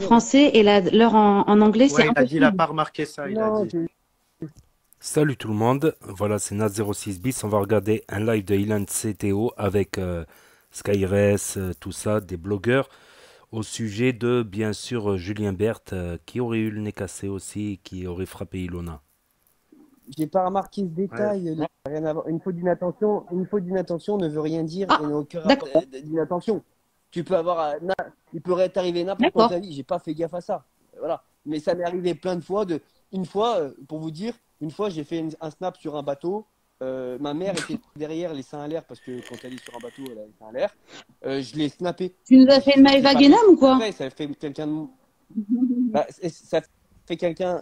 français et l'heure en anglais, c'est Ouais, il a dit, il a impossible. pas remarqué ça, il a Non, dit. Salut tout le monde, voilà c'est Nat06 bis, on va regarder un live de Ilan CTO avec Skyres, tout ça, des blogueurs, au sujet de bien sûr Julien Berthe qui aurait eu le nez cassé aussi, qui aurait frappé Ilona. j'ai pas remarqué ce Ouais. détail. Rien à voir. Une faute d'inattention ne veut rien dire et Ah, n'a aucun rapport d'accord, d'inattention. Tu peux avoir, il peut t'arriver n'importe quoi dans d'accord. ta vie. J'ai pas fait gaffe à ça. Voilà. Mais ça m'est arrivé plein de fois. Une fois, pour vous dire, une fois, j'ai fait un snap sur un bateau. Ma mère était derrière, les seins à l'air, parce que quand elle est sur un bateau, elle a les seins à l'air. Je l'ai snappé. Tu nous as fait une Je l'ai Maëva pas Guénam fait ou quoi? exprès, ça fait quelqu'un de. Bah,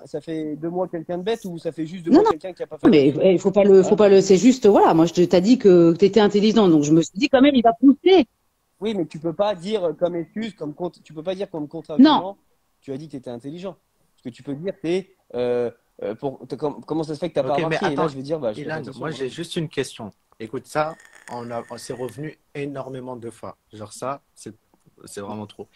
ça fait de moi quelqu'un de bête ou ça fait juste de Non, moi non, quelqu'un qui a pas fait mais attention? il faut Hein? pas le, c'est juste, voilà, moi je t'ai dit que tu étais intelligent, donc je me suis dit quand même, il va pousser. Oui, mais tu peux pas dire comme excuse, tu peux pas dire comme Non, contre-argument, tu as dit que tu étais intelligent. Ce que tu peux dire, c'est comment ça se fait que tu n'as pas Ok, mais remarqué? Et là, attends, je vais dire, bah, je fais pas Ilan, attention. moi j'ai juste une question. Écoute, ça, on s'est revenu énormément de fois. Genre ça, c'est vraiment trop.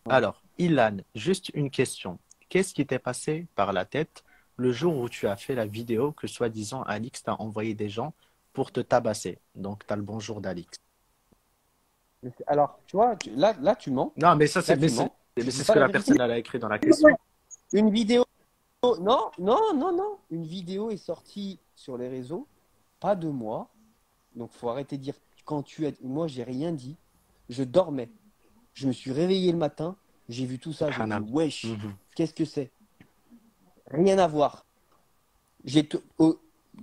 Alors, Ilan, juste une question. Qu'est-ce qui t'est passé par la tête le jour où tu as fait la vidéo que soi-disant Alix t'a envoyé des gens pour te tabasser? Donc, tu as le bonjour d'Alix. Alors, tu vois, là, tu mens. Non, mais ça, Là, tu mens. mais Tu c'est dis ce pas que la la vérité. personne elle a écrit dans la question. Une vidéo. Non, non, non, non. Une vidéo est sortie sur les réseaux, pas de moi. Donc, faut arrêter de dire quand tu as. Moi, j'ai rien dit. Je dormais. Je me suis réveillé le matin. J'ai vu tout ça. J'ai dit, Subhanallah. wesh, Mhm. qu'est-ce que c'est? Rien à voir.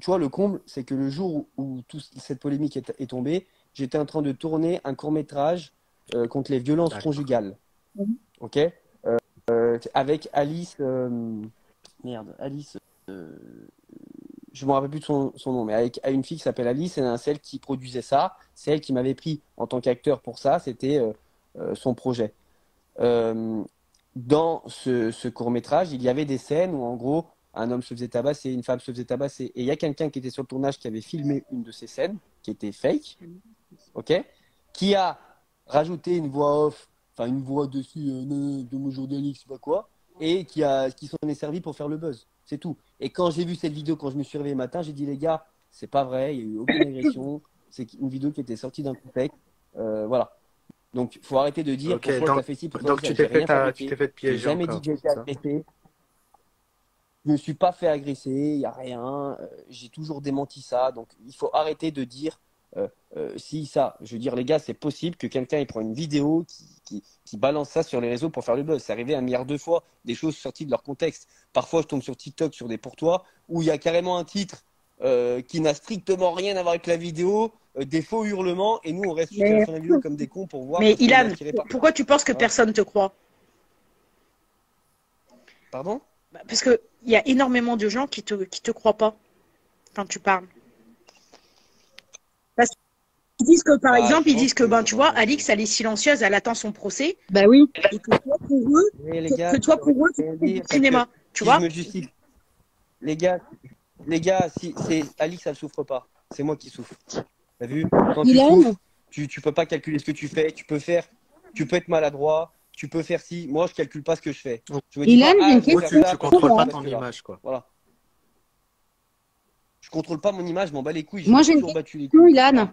Tu vois, le comble, c'est que le jour où toute cette polémique est tombée, j'étais en train de tourner un court-métrage contre les violences D'accord. conjugales. Ok? Avec Alice. Merde, Alice. euh, je ne me rappelle plus de son nom, mais avec une fille qui s'appelle Alice, c'est celle qui produisait ça. C'est elle qui m'avait pris en tant qu'acteur pour ça. C'était son projet. Euh, Dans ce court-métrage, il y avait des scènes où, en gros, un homme se faisait tabasser, une femme se faisait tabasser. Et il y a quelqu'un qui était sur le tournage qui avait filmé une de ces scènes, qui était fake, ok, qui a rajouté une voix off, enfin une voix dessus, de mon journaliste, je sais pas quoi, et qui s'en est servi pour faire le buzz. C'est tout. Et quand j'ai vu cette vidéo, quand je me suis réveillé le matin, j'ai dit, les gars, c'est pas vrai, il n'y a eu aucune agression, c'est une vidéo qui était sortie d'un contexte. Voilà. Donc, il faut arrêter de dire Ok, pourquoi tu as fait ci, pourquoi donc tu as fait ça. J'ai rien tu fabriqué. t'es fait J'ai piéger jamais dit encore, que j'ai été c'est ça? agressé. Je me suis pas fait agresser, il n'y a rien. J'ai toujours démenti ça. Donc, il faut arrêter de dire si ça. Je veux dire, les gars, c'est possible que quelqu'un il prend une vidéo qui balance ça sur les réseaux pour faire le buzz. C'est arrivé un milliard de fois, des choses sorties de leur contexte. Parfois, je tombe sur TikTok sur des pour-toi où il y a carrément un titre qui n'a strictement rien à voir avec la vidéo, des faux hurlements, et nous, on reste jusqu'à la mais, fin de la vidéo comme des cons pour voir mais parce qu'on est Ilan, attiré par ça. pourquoi tu penses que Voilà. personne te croit? Pardon? Bah, parce qu'il y a énormément de gens qui te croient pas quand tu parles. Parce qu'ils disent que, par Bah, exemple, je ils pense disent que, ben, que. tu vois, Alix, elle est silencieuse, elle attend son procès. Ben oui. Et que toi, pour eux, Oui, les gars, tu rien fais du dire parce que cinéma, tu si je vois? me justifie, les gars, si c'est Alix, elle souffre pas. C'est moi qui souffre. T'as vu? Quand tu Ilan, souffres, tu peux pas calculer ce que tu fais. Tu peux être maladroit. Tu peux faire ci. Moi, je calcule pas ce que je fais. Je me dis Ilan, pas, j'ai ah, une je vais Moi, faire question ça tu parce que pour contrôles ci, pas moi. parce ton que là. image, quoi. Voilà. Je contrôle pas mon image, je m'en bats les couilles. J'ai Moi, j'ai une toujours battu les question, couilles. Ilan. Voilà.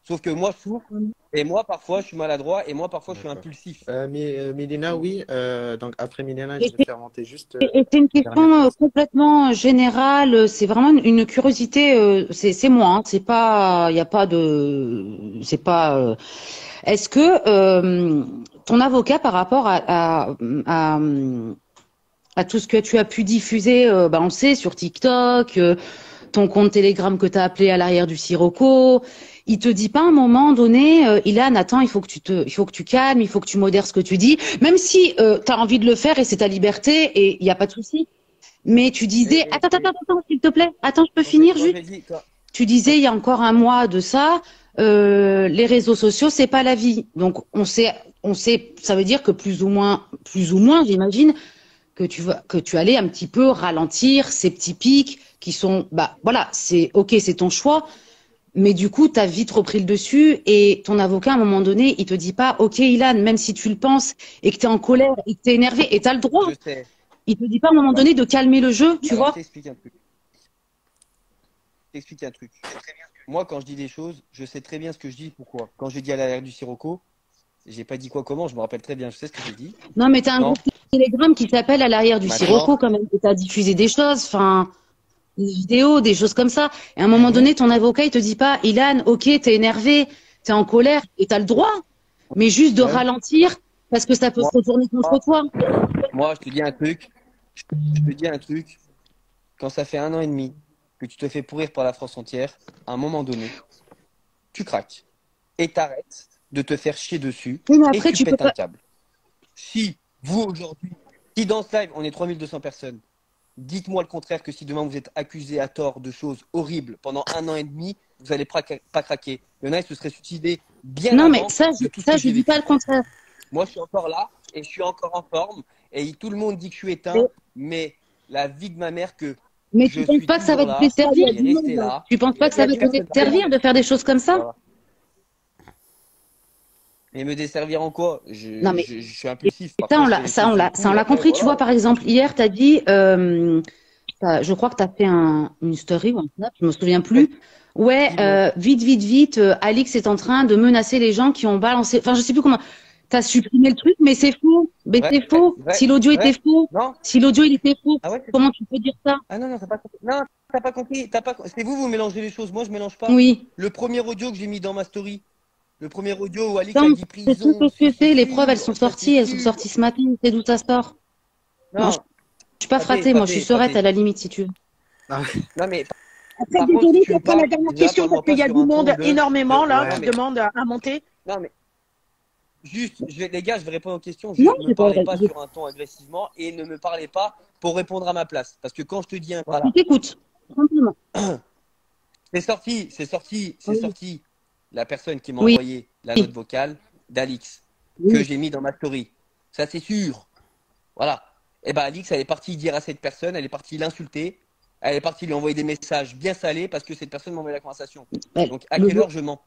Sauf que moi, je souffre. Et moi, parfois, je suis maladroit. Et moi, parfois, je suis D'accord. impulsif. Mélina, oui. Donc après Mélina, je Et vais faire monter juste c'est une la dernière question personne. complètement générale. C'est vraiment une curiosité. C'est moi. Hein, c'est pas. Il y a pas de. C'est pas. Est-ce que ton avocat, par rapport à, à tout ce que tu as pu diffuser, bah, on sait sur TikTok, ton compte Telegram que tu as appelé à l'arrière du Sirocco, il te dit pas à un moment donné, Ilan, attends, il faut que tu calmes, il faut que tu modères ce que tu dis, même si tu as envie de le faire et c'est ta liberté et il n'y a pas de souci. Mais tu disais, Et, attends, et, s'il te plaît, attends, je peux quand j'ai finir quand juste. j'ai dit, Tu disais il y a encore un mois de ça, les réseaux sociaux, c'est pas la vie. Donc on sait, ça veut dire que plus ou moins, j'imagine, que tu allais un petit peu ralentir ces petits pics qui sont, bah voilà, c'est ok, c'est ton choix, Mais du coup, tu as vite repris le dessus et ton avocat, à un moment donné, il te dit pas, OK, Ilan, même si tu le penses et que tu es en colère et que tu es énervé et tu as le droit, Je sais. il te dit pas à un moment donné de calmer le jeu, tu Alors, je vois? t'explique un truc. Je t'explique un truc. Moi, quand je dis des choses, je sais très bien ce que je dis. Pourquoi? Quand j'ai dit à l'arrière du Sirocco, j'ai pas dit quoi, comment, je me rappelle très bien. Je sais ce que j'ai dit. Non, mais tu as un Non, groupe Telegram qui t'appelle à l'arrière du maintenant. Sirocco quand même, et tu as diffusé des choses, enfin, des vidéos, des choses comme ça. Et à un moment Mhm. donné, ton avocat, il te dit pas, Ilan, OK, t'es énervé, t'es en colère et t'as le droit, mais juste de Ouais. ralentir parce que ça peut Moi, se retourner contre toi. moi, je te dis un truc. Je te dis un truc. Quand ça fait 1 an et demi que tu te fais pourrir par la France entière, à un moment donné, tu craques et t'arrêtes de te faire chier dessus Oui, mais et après, tu tu peux pètes un pas. câble. Si vous aujourd'hui, si dans ce live on est 3200 personnes, dites-moi le contraire que si demain vous êtes accusé à tort de choses horribles pendant 1 an et demi, vous n'allez pas craquer. Il y en a qui se seraient suicidés bien Non, mais avant ça, de tout ce ça, que je j'ai dis pas vécu. le contraire. Moi, je suis encore là et je suis encore en forme et tout le monde dit que je suis Mais, éteint, mais la vie de ma mère que mais je tu penses suis pas que ça va toujours te là, desservir je vais du rester monde? là. Tu penses Il y pas a que ça va te personne qui va desservir de faire des choses comme ça? Voilà. Et me desservir en quoi? Non, mais Je suis impulsif. ça, Parfois, on je l'a, fais des ça, trucs on sur le l'a, coup ça, on et l'a après, compris. Tu vois, voilà. par exemple, hier, tu as dit, je crois que tu as fait une story ou un snap, je me souviens plus. Ouais, Dis-moi. vite, vite, vite, Alix est en train de menacer les gens qui ont balancé. Enfin, je sais plus comment. T'as supprimé le truc, mais c'est faux. Mais Vrai, c'est faux. vrai, Si l'audio était vrai. faux, Non? si l'audio il était faux, Ah ouais, c'est comment tu peux dire ça? Ah non, non, t'as pas compris. Non, t'as pas compris. C'est vous, vous mélangez les choses. Moi, je mélange pas. Oui. Le premier audio que j'ai mis dans ma story, le premier audio où Ça, Alix a on dit sait tout prison, ce que c'est c'est. Les preuves, elles sûr, sont ça c'est sorties. Elles sont sûr. sorties ce matin. C'est d'où ça sort. Non, je Non, suis pas pâté, frappée. Moi, je suis pâté, sereine à pâté. la limite, si tu veux. Ah, Non, mais Après, par contre, si désolé, tu je me prends la parles, dernière déjà, question parce parle-moi qu'il pas y a sur du un ton monde énormément là Non, qui ouais. mais, demande à monter. non, mais, juste, les gars, je vais répondre aux questions. Non, Juste, ne me c'est pas parlez vrai. pas sur un ton agressivement et ne me parlez pas pour répondre à ma place. Parce que quand je te dis un, Je voilà, t'écoute. Tranquillement. c'est Oui. sorti la personne qui m'a Oui. envoyé la note vocale d'Alix que Oui. j'ai mis dans ma story. Ça, c'est sûr. Voilà. Et ben, Alix, elle est partie dire à cette personne, elle est partie l'insulter, elle est partie lui envoyer des messages bien salés parce que cette personne m'a envoyé la conversation. Ouais, Donc, à le quelle jour. heure je mens?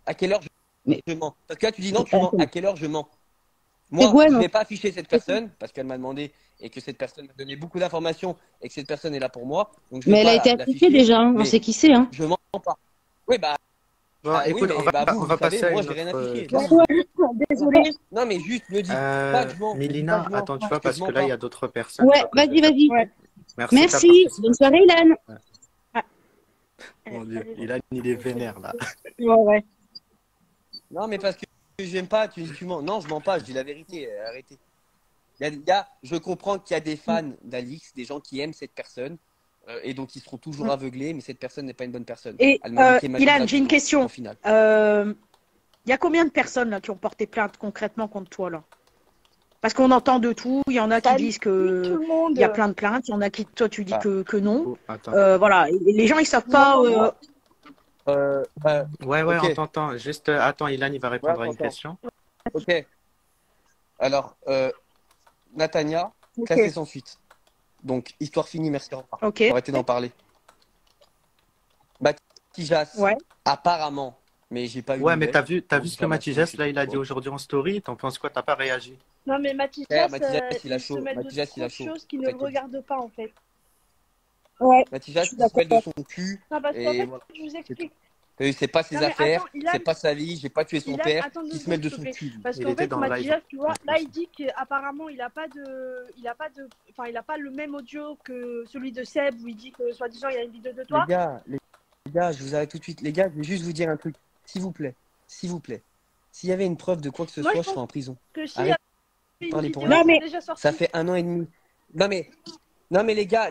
À quelle heure Mais je mens? Parce que là, tu dis non, tu mens. attends. À quelle heure je mens? C'est Moi, Gwen, je hein. vais pas afficher cette personne parce qu'elle m'a demandé et que cette personne m'a donné beaucoup d'informations et que cette personne est là pour moi. Donc, je vais Mais elle a pas été affichée l'afficher, déjà. Hein. On mais sait qui c'est. Hein. je mens pas. Oui, bah, Bon, oui, écoute, mais bah, on vous va savez, passer à moi, une j'ai rien autre affiché. Ouais, question. ouais, désolé. Non, mais juste me dis pas que je mens. Me dis pas Mélina, que je mens. attends, tu vois, Parce que parce je que mens là, il y pas. a d'autres personnes qui Ouais, ont posé vas-y, des vas-y. Ouais. Merci de ta Merci. Bonne participation. soirée, Ilan. Ouais. Ah, Mon Dieu, allez. il est vénère là. Ouais, ouais. Non, mais parce que j'aime pas, tu mens. Non, je mens pas, je dis la vérité. Arrêtez. Je comprends qu'il y a des fans d'Alix, des gens qui aiment cette personne, et donc ils seront toujours aveuglés, mais cette personne n'est pas une bonne personne. Et Elle m'a niqué ma vie Ilan, j'ai une gratuitement, question. au final. Il y a combien de personnes là qui ont porté plainte concrètement contre toi là? Parce qu'on entend de tout. Il y en a qui Salut disent tout que le il monde. y a plein de plaintes. Il y en a qui, toi, tu dis Ah. que non. Oh, attends. Voilà. Et les gens, ils savent Vous pas. m'entendez? Ouais, Ok. on t'entend. Juste, attends, Ilan, il va Ouais, répondre à une t'entends. question. Ok. Alors, Natania, Ok. classée sans suite. Donc, histoire finie, merci, au revoir. Ok. Faut arrêter d'en parler. Matijas, Ouais. apparemment, mais j'ai pas eu Ouais, de mais nouvelles. t'as Donc, vu ce que ça m'a Matijas, saoulé, là, il a je sais dit pas aujourd'hui en story? T'en penses quoi? T'as pas réagi? Non, mais pourquoi. Matijas, Matijas, il a il se chaud. met de Matijas, il trop a de chaud. choses qui C'est ne ça le que je te dis. regardent pas, en fait. Ouais. Je Matijas, suis il se mêle de d'accord. son cul. Non, parce qu'en Et fait, voilà. je vous explique. C'est pas ses Non, mais affaires, attends, Ilan, c'est pas sa vie, j'ai pas tué son Ilan, père, attends 2 qui se mêle secondes, de s'il te son plaît. cul. Parce Il qu'en était fait, dans le live. Matijas, tu vois, en là, plus. il dit qu'apparemment, enfin, il a pas le même audio que celui de Seb où il dit que, soi-disant, il y a une vidéo de toi. Les gars, je vous arrête tout de suite. Les gars, je vais juste vous dire un truc. S'il vous plaît, s'il vous plaît. S'il y avait une preuve de quoi que ce Moi, soit, je je serais pense en prison. que s'il y Arrêtez avait une parler pour vidéo rien. Non, qui est mais déjà sortie. Ça fait 1 an et demi. Non mais les gars,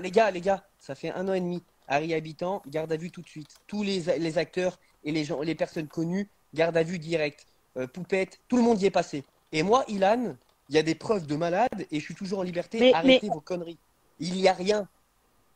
ça fait 1 an et demi. Harry Habitant, garde à vue tout de suite. Tous les acteurs et les personnes connues, garde à vue direct. Poupette, tout le monde y est passé. Et moi, Ilan, il y a des preuves de malade et je suis toujours en liberté. Mais- Arrêtez vos conneries. Il n'y a rien.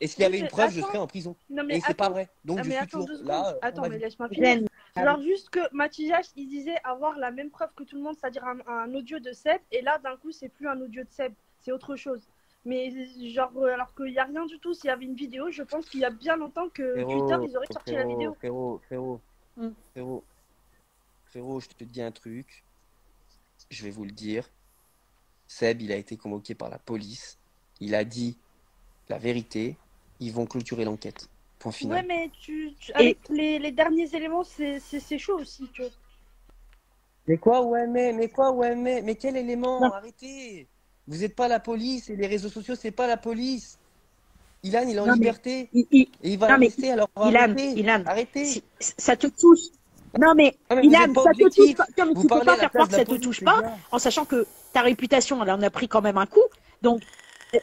Et s'il y Oui, avait une mais preuve, je attends. serais en prison. Non, mais Et c'est pas attends. vrai. Donc Ah, je mais suis attends toujours 2 secondes. là. Attends, dans ma mais vie. laisse-moi finir. Jen, Genre juste que Matijas, il disait avoir la même preuve que tout le monde, c'est-à-dire un audio de Seb, et là d'un coup c'est plus un audio de Seb, c'est autre chose. Mais genre alors qu'il n'y a rien du tout, s'il y avait une vidéo, je pense qu'il y a bien longtemps que Twitter ils auraient sorti la vidéo. Frérot. Frérot, frérot, je te dis un truc. Je vais vous le dire. Seb, il a été convoqué par la police. Il a dit la vérité. Ils vont clôturer l'enquête. Point Ouais, final. mais avec les derniers éléments, c'est chaud aussi, tu vois. Mais quoi, ouais, mais quoi, ouais, mais quel élément? Non. Arrêtez. Vous n'êtes pas la police et les réseaux sociaux, c'est pas la police. Ilan, il est en Non, mais liberté. il- Et il va non, mais rester, alors Ilan, arrêtez. Ilan, Arrêtez. ça te touche. Non, mais Non, mais vous Ilan, n'êtes pas ça te touche objectif. pas. Non, mais Vous tu peux parlez pas à la faire place croire de que la ça te police, touche les pas, gars. en sachant que ta réputation, elle en a pris quand même un coup. Donc,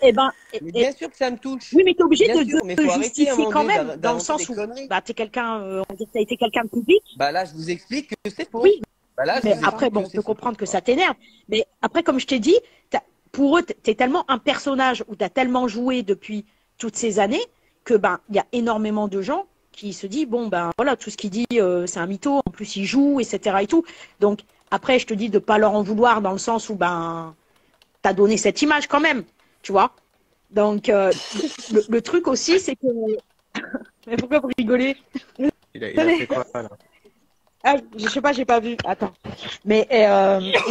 eh ben, Mais bien sûr que ça me touche. oui, mais t'es obligé Bien de sûr, mais te faut arrêter à un justifier moment quand donné même, dans le d'inventer sens des où, conneries. bah, t'es quelqu'un, on va dire que t'as été quelqu'un de public. Bah là, je vous explique que c'est faux. Oui, Bah là, je mais vous après, explique bon, que on c'est peut faux. comprendre que ça t'énerve. Mais après, comme je t'ai dit, pour eux, t'es tellement un personnage où t'as tellement joué depuis toutes ces années que, ben, il y a énormément de gens qui se disent, bon, ben, voilà, tout ce qu'il dit, c'est un mytho. En plus, il joue, etc. et tout. Donc, après, je te dis de pas leur en vouloir dans le sens où, ben, t'as donné cette image quand même, tu vois. Donc, le truc aussi, c'est que. Mais pourquoi vous rigolez? Il a fait quoi là? Ah, je sais pas, j'ai pas vu. Attends. Mais et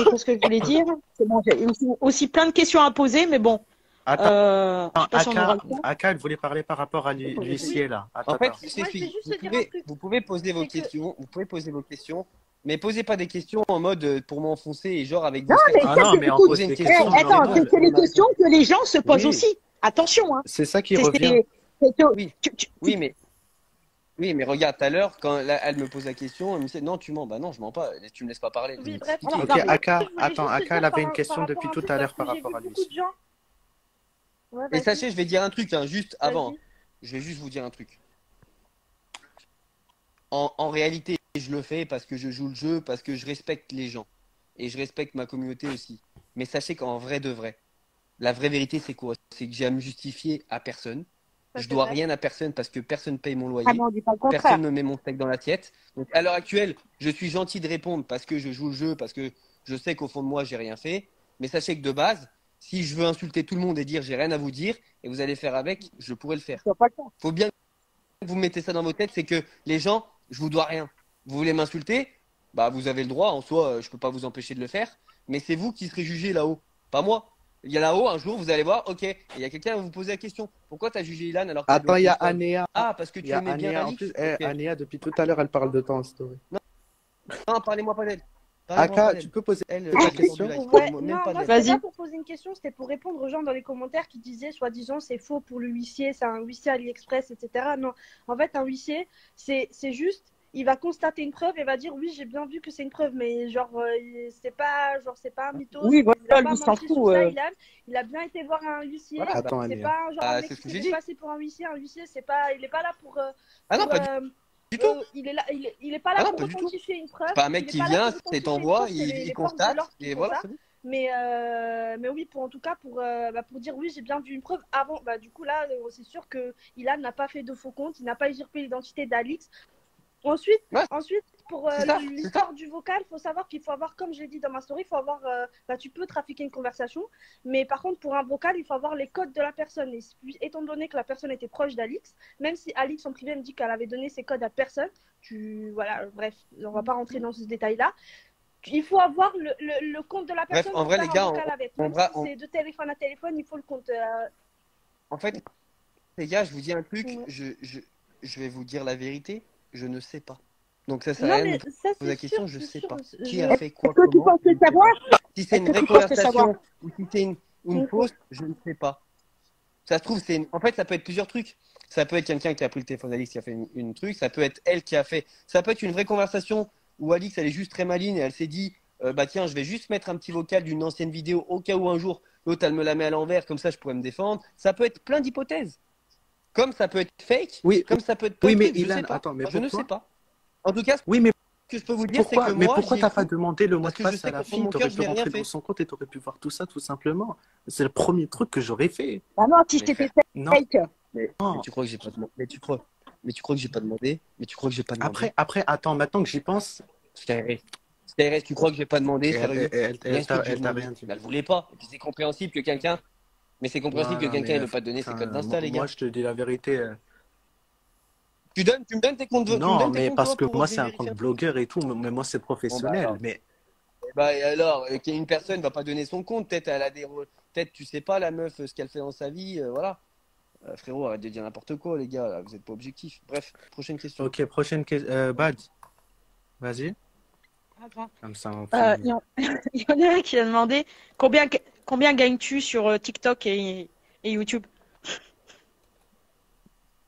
qu'est-ce que je voulais dire? C'est bon, j'ai aussi plein de questions à poser, mais bon, Attends, je sais pas si on aura le temps. Aka, elle voulait parler par rapport à l'huissier là. En fait, je Moi, je vais t'explique. juste Vous te dire un truc. vous pouvez poser vos C'est que- questions. Vous pouvez poser vos questions. Mais posez pas des questions en mode pour m'enfoncer et genre avec vos mais Ah ça, non, c'est mais on écoute, pose Posez des une eh, question, questions. je attends, réponds. c'est les questions que les gens se posent Oui. aussi. Attention, hein. C'est ça qui C'est- revient. Oui, tu- oui, mais regarde, tout à l'heure, quand elle me pose la question, elle me dit non, tu mens. Bah non, je mens pas. Tu me laisses pas parler. Oui, Je bref. m'explique. Ok, Non, mais- Aka, Je voulais attends, juste te Aka, elle dire avait une par question rapport depuis à un tout truc, à l'heure parce par que j'ai rapport à vu beaucoup de l'huissier. gens. Ouais, Et vas-y, sachez, je vais dire un truc, hein, juste avant. vas-y. Je vais juste vous dire un truc. En réalité, je le fais parce que je joue le jeu, parce que je respecte les gens. Et je respecte ma communauté aussi. Mais sachez qu'en vrai de vrai, la vraie vérité, c'est quoi? C'est que j'ai à me justifier à personne. Ça, Je c'est dois vrai. rien à personne parce que personne paye mon Ah loyer. non, on dit pas le contraire. Personne ne met mon steak dans l'assiette. Donc à l'heure actuelle, je suis gentil de répondre parce que je joue le jeu, parce que je sais qu'au fond de moi, j'ai rien fait. Mais sachez que de base, si je veux insulter tout le monde et dire j'ai rien à vous dire et vous allez faire avec, je pourrais le faire. Je vois pas le temps. Faut bien que vous mettez ça dans vos têtes, c'est que les gens, je vous dois rien. Vous voulez m'insulter? Bah vous avez le droit, en soi, je peux pas vous empêcher de le faire, mais c'est vous qui serez jugé là-haut, pas moi. Il y a là-haut, un jour, vous allez voir, ok, et il y a quelqu'un qui va vous poser la question. Pourquoi t'as jugé Ilan alors que t'as Attends, il y a bloqué Paul Anéa. Ah, parce que Il tu y a aimais bien Anéa en Alix. plus. Ok. Anéa, depuis tout à l'heure, elle parle de toi en story. Non, parlez-moi pas d'elle. Parlez-moi pas Aka, d'elle. tu peux poser Elle, ta elle est question? hors du live. Ouais, Parlez-moi même non, pas moi, d'elle. c'était Vas-y. pas pour poser une question, c'était pour répondre aux gens dans les commentaires qui disaient, soi-disant, c'est faux pour le huissier, c'est un huissier AliExpress, etc. Non, en fait, un huissier, c'est juste, il va constater une preuve et va dire, oui, j'ai bien vu que c'est une preuve, mais genre, c'est pas un mythos, Oui, il voilà, a lui, pas il s'en menti sur fout. ça, il a bien été voir un huissier. Voilà. Attends, C'est Anéa. pas un genre Ah, un mec c'est ce qui que s'est j'ai fait dit. passer pour un huissier. Un huissier, c'est pas, il est pas là pour. Ah non, pour, pas du tout. il est là, il est pas là Ah non, pour pas du tout. authentifier une preuve. C'est pas un mec il est qui pas là vient, pour c'est authentifier une t'envoie, preuve, c'est il les forces de constate, l'ordre qui et font voilà, ça. c'est bon. Mais oui, pour en tout cas pour dire oui, j'ai bien vu une preuve avant. Bah du coup là, c'est sûr que Ilan n'a pas fait de faux compte, il n'a pas usurpé l'identité d'Alix. Ensuite, Ouais. Pour C'est ça, l'histoire du vocal, il faut savoir qu'il faut avoir, comme je l'ai dit dans ma story, il faut avoir, tu peux trafiquer une conversation, mais par contre, pour un vocal, il faut avoir les codes de la personne. Et étant donné que la personne était proche d'Alix, même si Alix en privé me dit qu'elle avait donné ses codes à personne, voilà, bref, on va pas rentrer dans ce détail-là. Il faut avoir le compte de la Bref, personne en pour vrai, faire les un gars, vocal avec. Même si c'est de téléphone à téléphone, il faut le compte. En fait, les gars, je vous dis un truc, Ouais. je vais vous dire la vérité, je ne sais pas. Donc ça sert Non, à rien de mais me ça, poser la c'est question, sûr, je c'est sais sûr. pas. Je- Qui a fait quoi, Est-ce que tu comment, penses je le ne sais savoir? pas. Si c'est Est-ce une que vraie tu penses le savoir? conversation ou si c'est une fausse, je ne sais pas. Ça se trouve, en fait, ça peut être plusieurs trucs. Ça peut être quelqu'un qui a pris le téléphone d'Alix qui a fait une truc, ça peut être elle qui a fait. Ça peut être une vraie conversation où Alix, elle est juste très maligne et elle s'est dit bah tiens, je vais juste mettre un petit vocal d'une ancienne vidéo au cas où un jour l'autre elle me la met à l'envers, comme ça je pourrais me défendre. Ça peut être plein d'hypothèses. Comme ça peut être fake, Oui, comme ça peut être plein oui, de mais trucs, je Ilan, sais pas. attends, mais Je ne pourquoi? sais pas. En tout cas, ce Oui, mais que je peux vous dire, c'est que pourquoi? Mais moi, pourquoi j'ai t'as pas fou demandé le mot parce de que je passe sais à la qu'au fond fille? de mon T'aurais cœur, je pu n'ai rien rentrer fait. dans son compte et t'aurais pu voir tout ça, tout simplement. C'est le premier truc que j'aurais fait. Ah non, si je Mais t'ai fait Non, fake. Mais non. tu crois que j'ai pas demandé? Mais tu crois que j'ai pas demandé? Mais tu crois que j'ai pas demandé? Après, attends, maintenant que j'y pense, CRS, tu crois que j'ai pas demandé, et sérieux? Bien sûr que j'ai elle t'a demandé. rien dit. Mais elle voulait pas. Et puis c'est compréhensible que quelqu'un. Mais c'est compréhensible que Voilà, quelqu'un mais ne veut pas te donner ses enfin, codes d'Insta, les moi, gars. je te dis la vérité. Tu me donnes tes comptes, tu me Non, donnes tes mais comptes parce toi que pour moi, je vais c'est un vérifier compte un truc. blogueur et tout, mais moi, c'est Bon bah professionnel. alors, Mais et alors, une personne va pas donner son compte, peut-être elle a peut-être tu sais pas la meuf ce qu'elle fait dans sa vie, voilà. Frérot, arrête de dire n'importe quoi, les gars, là, vous êtes pas objectifs. Bref, prochaine question. ok, prochaine question. Bad, vas-y. Attends. Comme ça, on Il finit. y, en... il y en a un qui a demandé combien gagnes-tu sur TikTok et YouTube?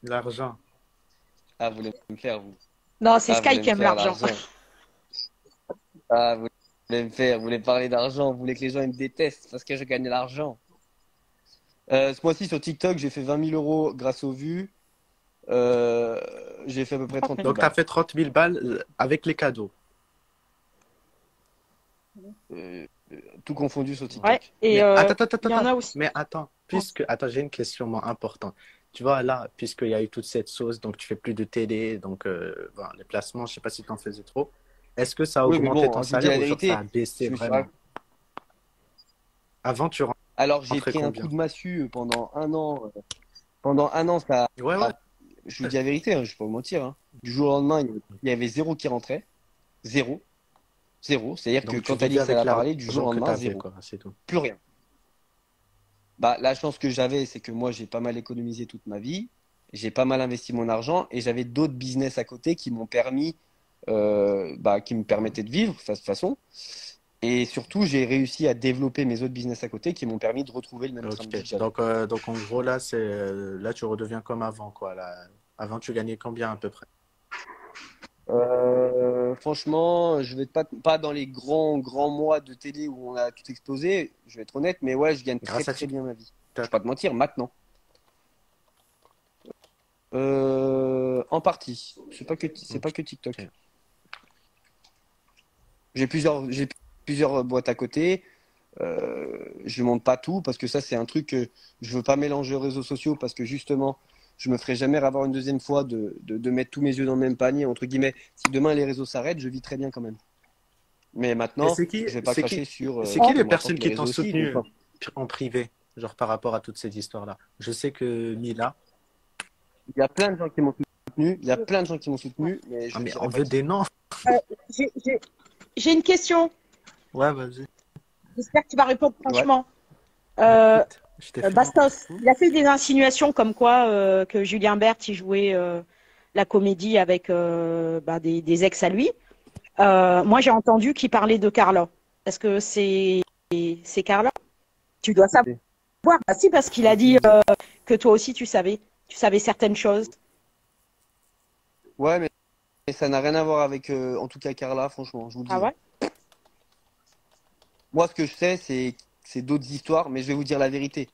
L'argent. Ah, vous voulez me faire, vous. Non, c'est Ah, vous Sky voulez qui me aime faire l'argent. l'argent. Ah, vous voulez me faire, vous voulez parler d'argent, vous voulez que les gens ils me détestent parce que je gagne de l'argent. Ce mois-ci sur TikTok, j'ai fait 20 000 euros grâce aux vues. Euh, j'ai fait à peu près 30 000 Donc, tu as balles. fait 30 000 balles avec les cadeaux. Euh, tout confondu sur Ouais, TikTok. et Mais attends, attends, il attends, y en attends. a aussi. Mais attends, attends, j'ai une question moi, importante. Tu vois, là, puisqu'il y a eu toute cette sauce, donc tu fais plus de télé, donc voilà, les placements, je sais pas si tu en faisais trop. Est-ce que ça a Oui, mais augmenté bon, ton je vous dis la salaire ou genre ça a vérité. baissé Je me suis... vraiment? Avant, tu Alors, j'ai rentrais pris un coup combien? de massue pendant un an. Pendant un an, ça. Ouais, ouais. Je vous dis la vérité, hein, je vais pas vous mentir, hein. Du jour au lendemain, il y avait zéro qui rentrait. Zéro. Zéro. C'est-à-dire que Donc, tu quand vivais Alix elle avec a parlé, du jour l'argent au que tu lendemain, avais, zéro. quoi, c'est tout. Plus rien. Bah, la chance que j'avais, c'est que moi, j'ai pas mal économisé toute ma vie. J'ai pas mal investi mon argent et j'avais d'autres business à côté qui m'ont permis, qui me permettaient de vivre de toute façon. Et surtout, j'ai réussi à développer mes autres business à côté qui m'ont permis de retrouver le même train de vie que Ok. j'avais. Donc en gros, là, là, tu redeviens comme avant, quoi. Là. Avant, tu gagnais combien à peu près? Franchement, je vais pas dans les grands mois de télé où on a tout explosé. Je vais être honnête, mais ouais, je gagne très Grâce à très bien ma vie. Je vais TikTok. pas te mentir, maintenant. En partie. C'est pas Ok. que TikTok. J'ai plusieurs boîtes à côté. Je monte pas tout parce que ça, c'est un truc que je veux pas mélanger aux réseaux sociaux parce que justement, je me ferai jamais avoir une deuxième fois de mettre tous mes yeux dans le même panier, entre guillemets. Si demain les réseaux s'arrêtent, je vis très bien quand même. Mais Et maintenant, je vais pas cracher sur. c'est qui les Bon, attends personnes que les qui t'ont réseaux aussi. Donc, soutenu en privé, genre par rapport à toutes ces histoires-là? Je sais que Mila, il y a plein de gens qui m'ont soutenu. Il y a plein de gens qui m'ont soutenu, mais je ah, ne mais dirai on pas veut qui. des noms. Euh, j'ai j'ai- j'ai une question. Ouais, vas-y. J'espère que tu vas répondre Ouais. franchement. Écoute, je t'ai fait longtemps. Bastos, il a fait des insinuations comme quoi que Julien Bert y jouait la comédie avec des ex à lui. Moi, j'ai entendu qu'il parlait de Carla. Est-ce que c'est Carla? Tu dois savoir. Bah si, parce qu'il a dit que toi aussi tu savais certaines choses. Ouais, mais ça n'a rien à voir avec, en tout cas, Carla, franchement, je vous le dis. Ah ouais? Moi, ce que je sais, c'est d'autres histoires, mais je vais vous dire la vérité.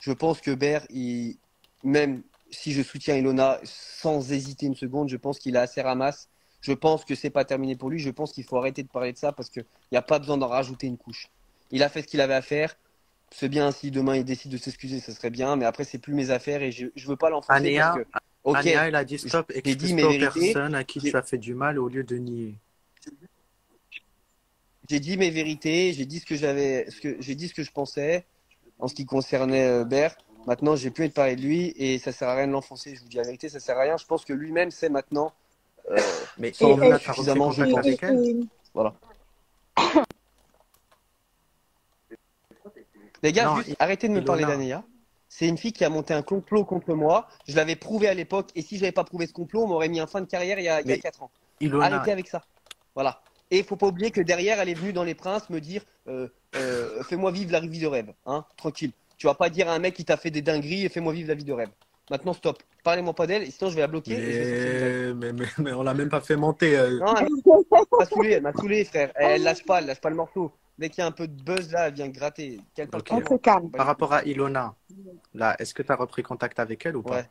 Je pense que Bert, même si je soutiens Ilona sans hésiter une seconde, je pense qu'il a assez ramasse. Je pense que c'est pas terminé pour lui. Je pense qu'il faut arrêter de parler de ça parce qu'il n'y a pas besoin d'en rajouter une couche. Il a fait ce qu'il avait à faire. C'est bien si demain il décide de s'excuser, ce serait bien, mais après, c'est plus mes affaires et je veux pas l'enfoncer parce Ania, que, ok, Ania, elle a dit stop, j'ai dit excuse mes pas aux vérités. personnes à qui tu as fait du mal au lieu de nier. J'ai dit mes vérités, j'ai dit ce que j'avais, j'ai dit ce que je pensais en ce qui concernait Bert. Maintenant, j'ai plus envie de parler de lui et ça sert à rien de l'enfoncer. Je vous dis la vérité, ça sert à rien. Je pense que lui-même sait maintenant euh, Mais s'en veut Ilona, t'as repris suffisamment, je contact pense. avec elle? Voilà. Les gars, Non, juste arrêtez de me parler Ilona. d'Anea. C'est une fille qui a monté un complot contre moi. Je l'avais prouvé à l'époque et si je n'avais pas prouvé ce complot, on m'aurait mis en fin de carrière il y a Mais 4 ans. Ilona, Arrêtez avec ça. Voilà. Et il faut pas oublier que derrière, elle est venue dans Les Princes me dire fais-moi vivre la vie de rêve. Hein, tranquille. Tu vas pas dire à un mec qui t'a fait des dingueries et fais-moi vivre la vie de rêve. Maintenant, stop. Parlez-moi pas d'elle, sinon je vais la bloquer et je vais sortir direct. mais on l'a même pas fait monter. Non, elle m'a saoulé, frère. Elle lâche pas le morceau. Dès qu'il y a un peu de buzz là, elle vient gratter. Qu'elle parle Ok. pas de On se moi. calme. Pas Par les couilles. rapport à Ilona, là, est-ce que tu as repris contact avec elle ou pas? Ouais.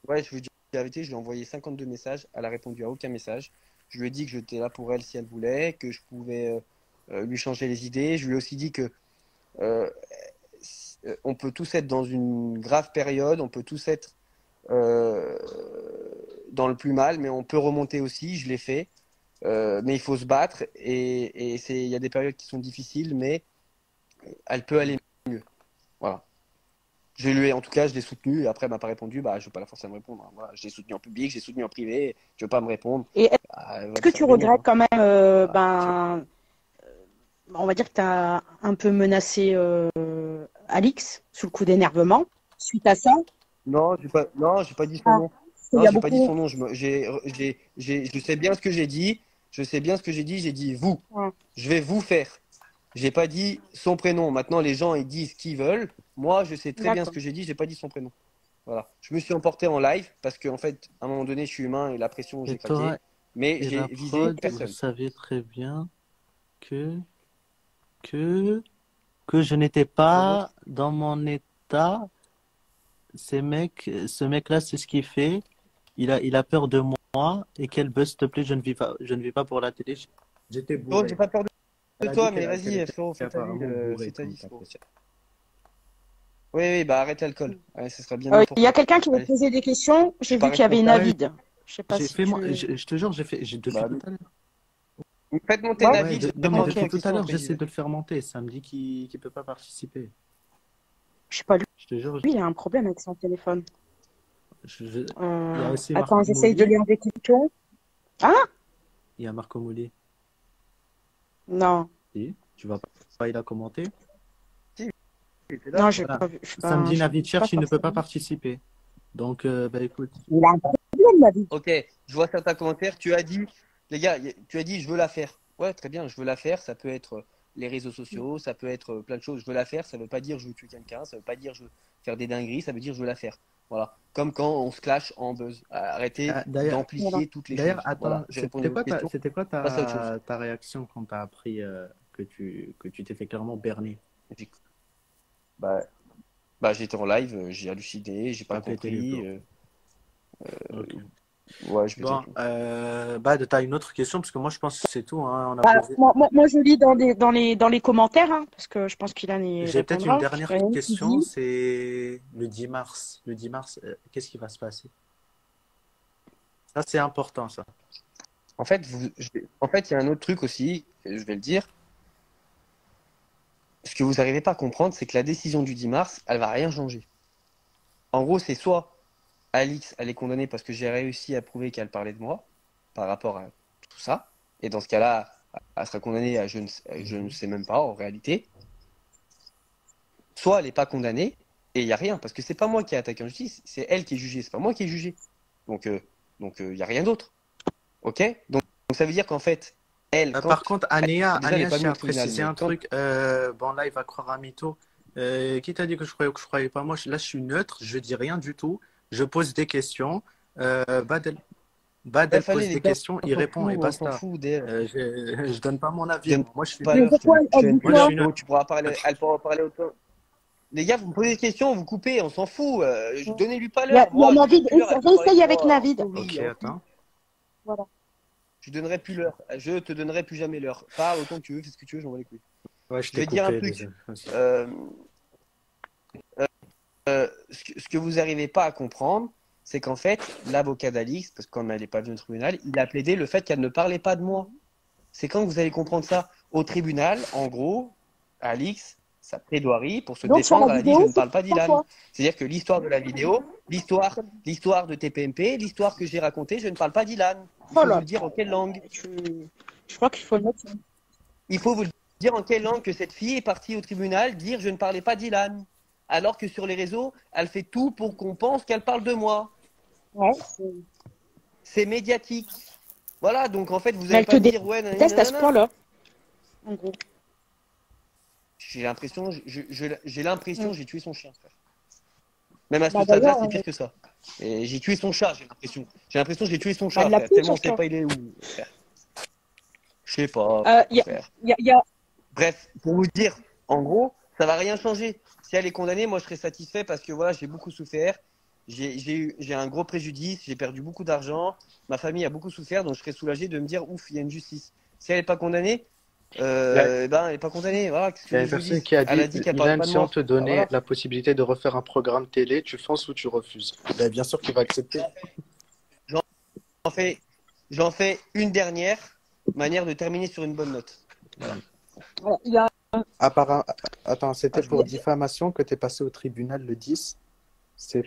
Ouais, je vous dis la vérité, je lui ai envoyé 52 messages. Elle a répondu à aucun message. Je lui ai dit que j'étais là pour elle si elle voulait, que je pouvais lui changer les idées. Je lui ai aussi dit que euh, on peut tous être dans une grave période, on peut tous être euh, dans le plus mal, mais on peut remonter aussi. Je l'ai fait. Mais il faut se battre et il y a des périodes qui sont difficiles, mais elle peut aller mieux. Voilà. En tout cas, je l'ai soutenu et après, elle m'a pas répondu. Bah, je veux pas la forcer à me répondre, hein. Voilà, je l'ai soutenu en public, je l'ai soutenu en privé. Tu veux pas me répondre? Et Bah, elle va est-ce te que faire tu des mots, regrettes hein. quand même, Voilà. on va dire que tu as un peu menacé Alix sous le coup d'énervement suite à ça? Non, j'ai pas dit son Ah, nom. il Non, y a j'ai pas dit beaucoup. son nom. Je sais bien ce que j'ai dit. Je sais bien ce que j'ai dit. J'ai dit vous. Ouais, Je vais vous faire. J'ai pas dit son prénom. Maintenant, les gens, ils disent ce qu'ils veulent. Moi, je sais très bien ce d'accord. que j'ai dit. J'ai pas dit son prénom. Voilà. Je me suis emporté en live parce qu'en fait, à un moment donné, je suis humain et la pression, Et j'ai craqué. toi Mais et j'ai la visé prod, vous personne. savez très bien que, que, que je n'étais pas dans mon état. Ce mec-là, c'est ce qu'il fait. Il a peur de moi. Et quel buzz, s'il te plaît, je ne vis pas pour la télé. J'étais Oh, j'ai bourré. pas peur de Elle a dit toi, mais qu'elle vas-y, était frérot, apparemment fais bourrée, ta comme vie, t'as frérot. apprécié. Oui, oui, bah arrête l'alcool. Ouais, ce sera bien mieux pour Il y a toi. quelqu'un qui veut te Allez, poser des questions. je suis J'ai pas vu qu'il y avait responsable. Navid. Je sais pas J'ai si fait moi, tu. je te jure, depuis Bah, tout à l'heure. faites monter Ouais, Ouais, Navid, je vais non, mais demander depuis en tout à question l'heure, après, j'y j'essaie vais. de le faire monter. Ça me dit qu'il peut pas participer. je sais pas, lui, Je te jure, il a un problème avec son téléphone. il y a aussi Attends, Marco j'essaye de Mouli. lire des questions. Ah? Il y a Marco Mouli. Non, Si, tu vas pas, il a commenté. Si, il était là. non, j'ai Voilà. pas vu. Je suis pas, Samedi, je suis Navid pas cherche, il ne peut pas forcément. participer. Donc, bah écoute. Il a un problème, Navid. Ok, je vois certains commentaires. Tu as dit, les gars, tu as dit, je veux la faire. Ouais, très bien, je veux la faire. Ça peut être les réseaux sociaux, ça peut être plein de choses. Je veux la faire. Ça veut pas dire je veux tuer quelqu'un. Ça veut pas dire je veux faire des dingueries. Ça veut dire je veux la faire. Voilà. Comme quand on se clash en buzz. Arrêtez D'ailleurs, Voilà. d'amplifier toutes les choses. attends, Voilà, j'ai répondu à votre question. c'était quoi Passe à autre chose. ta réaction quand tu as appris que tu t'es fait clairement berner? J'ai- Bah, bah, j'étais en live, j'ai halluciné, j'ai Tu pas as pété les compris. plombs. Ok. Ouais, je pétais le Bon, plomb. Bad, tu as une autre question parce que moi je pense que c'est tout, hein. On a Bah, posé. moi, je lis dans les commentaires, hein, parce que je pense qu'il en y J'ai peut-être une répondra. dernière Il y en a une qui question, dit, c'est le 10 mars. Le 10 mars, qu'est-ce qui va se passer? Ça, c'est important, ça. En fait, en fait, il y a un autre truc aussi, et je vais le dire. Ce que vous n'arrivez pas à comprendre, c'est que la décision du 10 mars, elle va rien changer. En gros, c'est soit Alix, elle est condamnée parce que j'ai réussi à prouver qu'elle parlait de moi par rapport à tout ça. Et dans ce cas-là, elle sera condamnée à je ne sais même pas en réalité. Soit elle n'est pas condamnée et il n'y a rien parce que c'est pas moi qui ai attaqué en justice, c'est elle qui est jugée, c'est pas moi qui ai jugé. Donc, il n'y a rien d'autre. Ok? Donc ça veut dire qu'en fait, elle, Par contre, déjà, elle n'est Anéa, pas je venue tiens au à tribunal, préciser mais un quand truc. Bon, là, il va croire à mytho. Qui t'a dit que je croyais pas? Moi, là, je suis neutre, je dis rien du tout. Je pose des questions. Bad, il elle fallait pose les des gars, questions, il répond et on s'en basta. fout d'elle. Je donne pas mon Je avis. donne Moi, je suis pas mais l'heure, neutre. pourquoi je elle donne dit plus Moi, je quoi? l'heure, suis frérot, neutre. tu pourras parler, elle pourra parler autant. Les gars, vous me posez des questions, vous coupez, on s'en fout. Donnez-lui pas l'heure. Il y a Moi, je lui donne Navid. plus l'heure, elle peut parler Réessaye de avec moi. Navid. Ok, Ensuite, attends. Voilà. je lui donnerai plus l'heure. Je te donnerai plus jamais l'heure. Parle autant que tu veux, fais ce que tu veux, j'en vois les couilles. Ouais, je Je t'ai vais te dire un coupé truc. déjà. Vas-y. Euh, ce que vous n'arrivez pas à comprendre, c'est qu'en fait, l'avocat d'Alix, parce que comme elle n'est pas venue au tribunal, il a plaidé le fait qu'elle ne parlait pas de moi. C'est quand que vous allez comprendre ça? Au tribunal, en gros, Alix, sa plaidoirie, pour se Donc, sur la défendre, elle a dit je vidéo, ne c'est parle pas pas d'Ilan. toi. C'est-à-dire que l'histoire de la vidéo, l'histoire de TPMP, l'histoire que j'ai racontée, je ne parle pas d'Ilan. Il Oh faut vous là le dire en quelle langue? je crois qu'il faut le mettre. Il faut vous le dire en quelle langue que cette fille est partie au tribunal dire je ne parlais pas d'Ilan. Alors que sur les réseaux, elle fait tout pour qu'on pense qu'elle parle de moi. Ouais. C'est médiatique. Voilà, donc en fait, vous Mais n'allez elle pas te me dire ouais, déteste à ce nanana. point-là. En gros. J'ai l'impression, j'ai l'impression, Mm. j'ai tué son chien, frère. Même à ce Bah stade-là, d'ailleurs, c'est pire que ça. Et j'ai tué son chat, j'ai l'impression. J'ai l'impression que j'ai tué son elle chat, l'a frère. pris Tellement sur on sait toi. pas il est où, frère. Je sais pas, Il frère. y a Bref, pour vous dire, en gros, ça va rien changer. Si elle est condamnée, moi je serais satisfait parce que voilà, j'ai beaucoup souffert. J'ai un gros préjudice, j'ai perdu beaucoup d'argent, ma famille a beaucoup souffert, donc je serais soulagé de me dire ouf, il y a une justice. Si elle n'est pas condamnée, ben elle n'est pas condamnée. Voilà, qu'est-ce Il y que a vous une voulez que je vous personne dise? qui a Elle dit, a dit qu'elle parlait Ilan, pas de si on moi. te Ah, donnait voilà. la possibilité de refaire un programme télé, tu fonces ou tu refuses? Ben, bien sûr qu'il va accepter. J'en fais, j'en fais une dernière manière de terminer sur une bonne note. Voilà. il y a Attends, c'était pour diffamation que tu es passé au tribunal le 10. C'est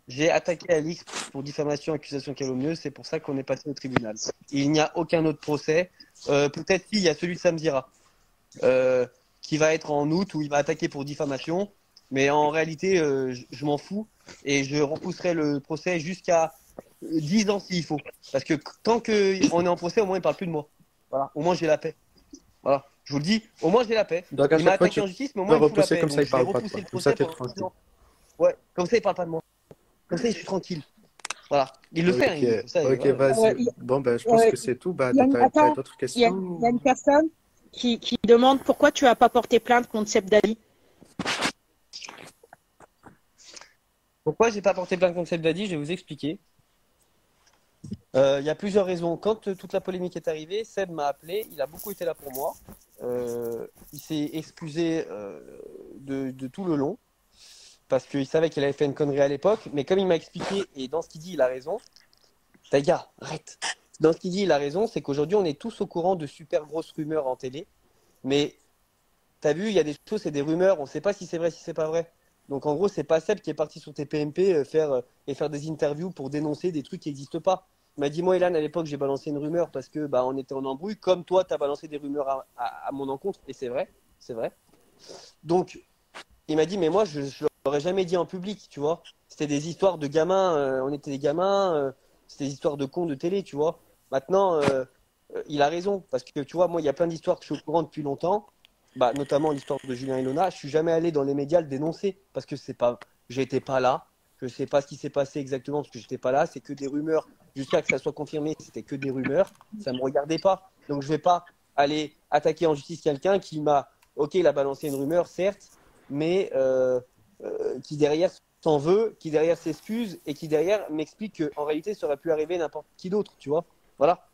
J'ai attaqué Alix pour diffamation, accusation calomnieuse. C'est pour ça qu'on est passé au tribunal. Il n'y a aucun autre procès. Peut-être il y a celui de Samzira, qui va être en août où il va attaquer pour diffamation. Mais en réalité, je m'en fous et je repousserai le procès jusqu'à 10 ans s'il faut. Parce que tant qu'on est en procès, au moins il parle plus de moi. Voilà. Au moins j'ai la paix. Voilà. Je vous le dis, au moins j'ai la paix. donc à Il m'a chaque fois attaqué tu en justice, mais au peux moins il me fout la repousser paix. comme Donc ça, il je vais parle pas de repousser toi. le Comme ça, procès t'es pendant 10 tranquille. ans. Ouais, comme ça il parle pas de moi. Comme ça je suis tranquille. Voilà. Il le fait, hein, Ok, il, ça, ok, voilà. vas-y. Il Bon, ben, je pense que c'est tout. Bah, t'as attends, d'autres il y a, questions? il y a une personne qui demande pourquoi tu n'as pas porté plainte contre Seb Dali. Pourquoi j'ai pas porté plainte contre Seb Dadi, je vais vous expliquer. Il y a plusieurs raisons. Quand toute la polémique est arrivée, Seb m'a appelé, il a beaucoup été là pour moi. Il s'est excusé de tout le long parce qu'il savait qu'il avait fait une connerie à l'époque, mais comme il m'a expliqué, et dans ce qu'il dit, il a raison. Ta gars, arrête. Dans ce qu'il dit, il a raison, c'est qu'aujourd'hui, on est tous au courant de super grosses rumeurs en télé, mais t'as vu, il y a des choses, c'est des rumeurs, on ne sait pas si c'est vrai, si c'est pas vrai. Donc en gros, c'est pas Seb qui est parti sur TPMP faire des interviews pour dénoncer des trucs qui n'existent pas. Il m'a dit, moi, Elan, à l'époque, j'ai balancé une rumeur parce que bah, on était en embrouille, comme toi, tu as balancé des rumeurs à mon encontre, et c'est vrai, c'est vrai. Donc, il m'a dit, mais moi, je l'aurais jamais dit en public, tu vois. C'était des histoires de gamins, on était des gamins, c'était des histoires de cons de télé, tu vois. Maintenant, il a raison, parce que tu vois, moi, il y a plein d'histoires que je suis au courant depuis longtemps, bah, notamment l'histoire de Julien Ilona. Je suis jamais allé dans les médias le dénoncer, parce que c'est pas, j'étais pas là, je sais pas ce qui s'est passé exactement, parce que j'étais pas là, c'est que des rumeurs, jusqu'à que ça soit confirmé, c'était que des rumeurs, ça me regardait pas. Donc je vais pas aller attaquer en justice quelqu'un qui m'a, ok, il a balancé une rumeur, certes, mais qui derrière s'en veut, qui derrière s'excuse et qui derrière m'explique qu'en réalité ça aurait pu arriver n'importe qui d'autre, tu vois. Voilà.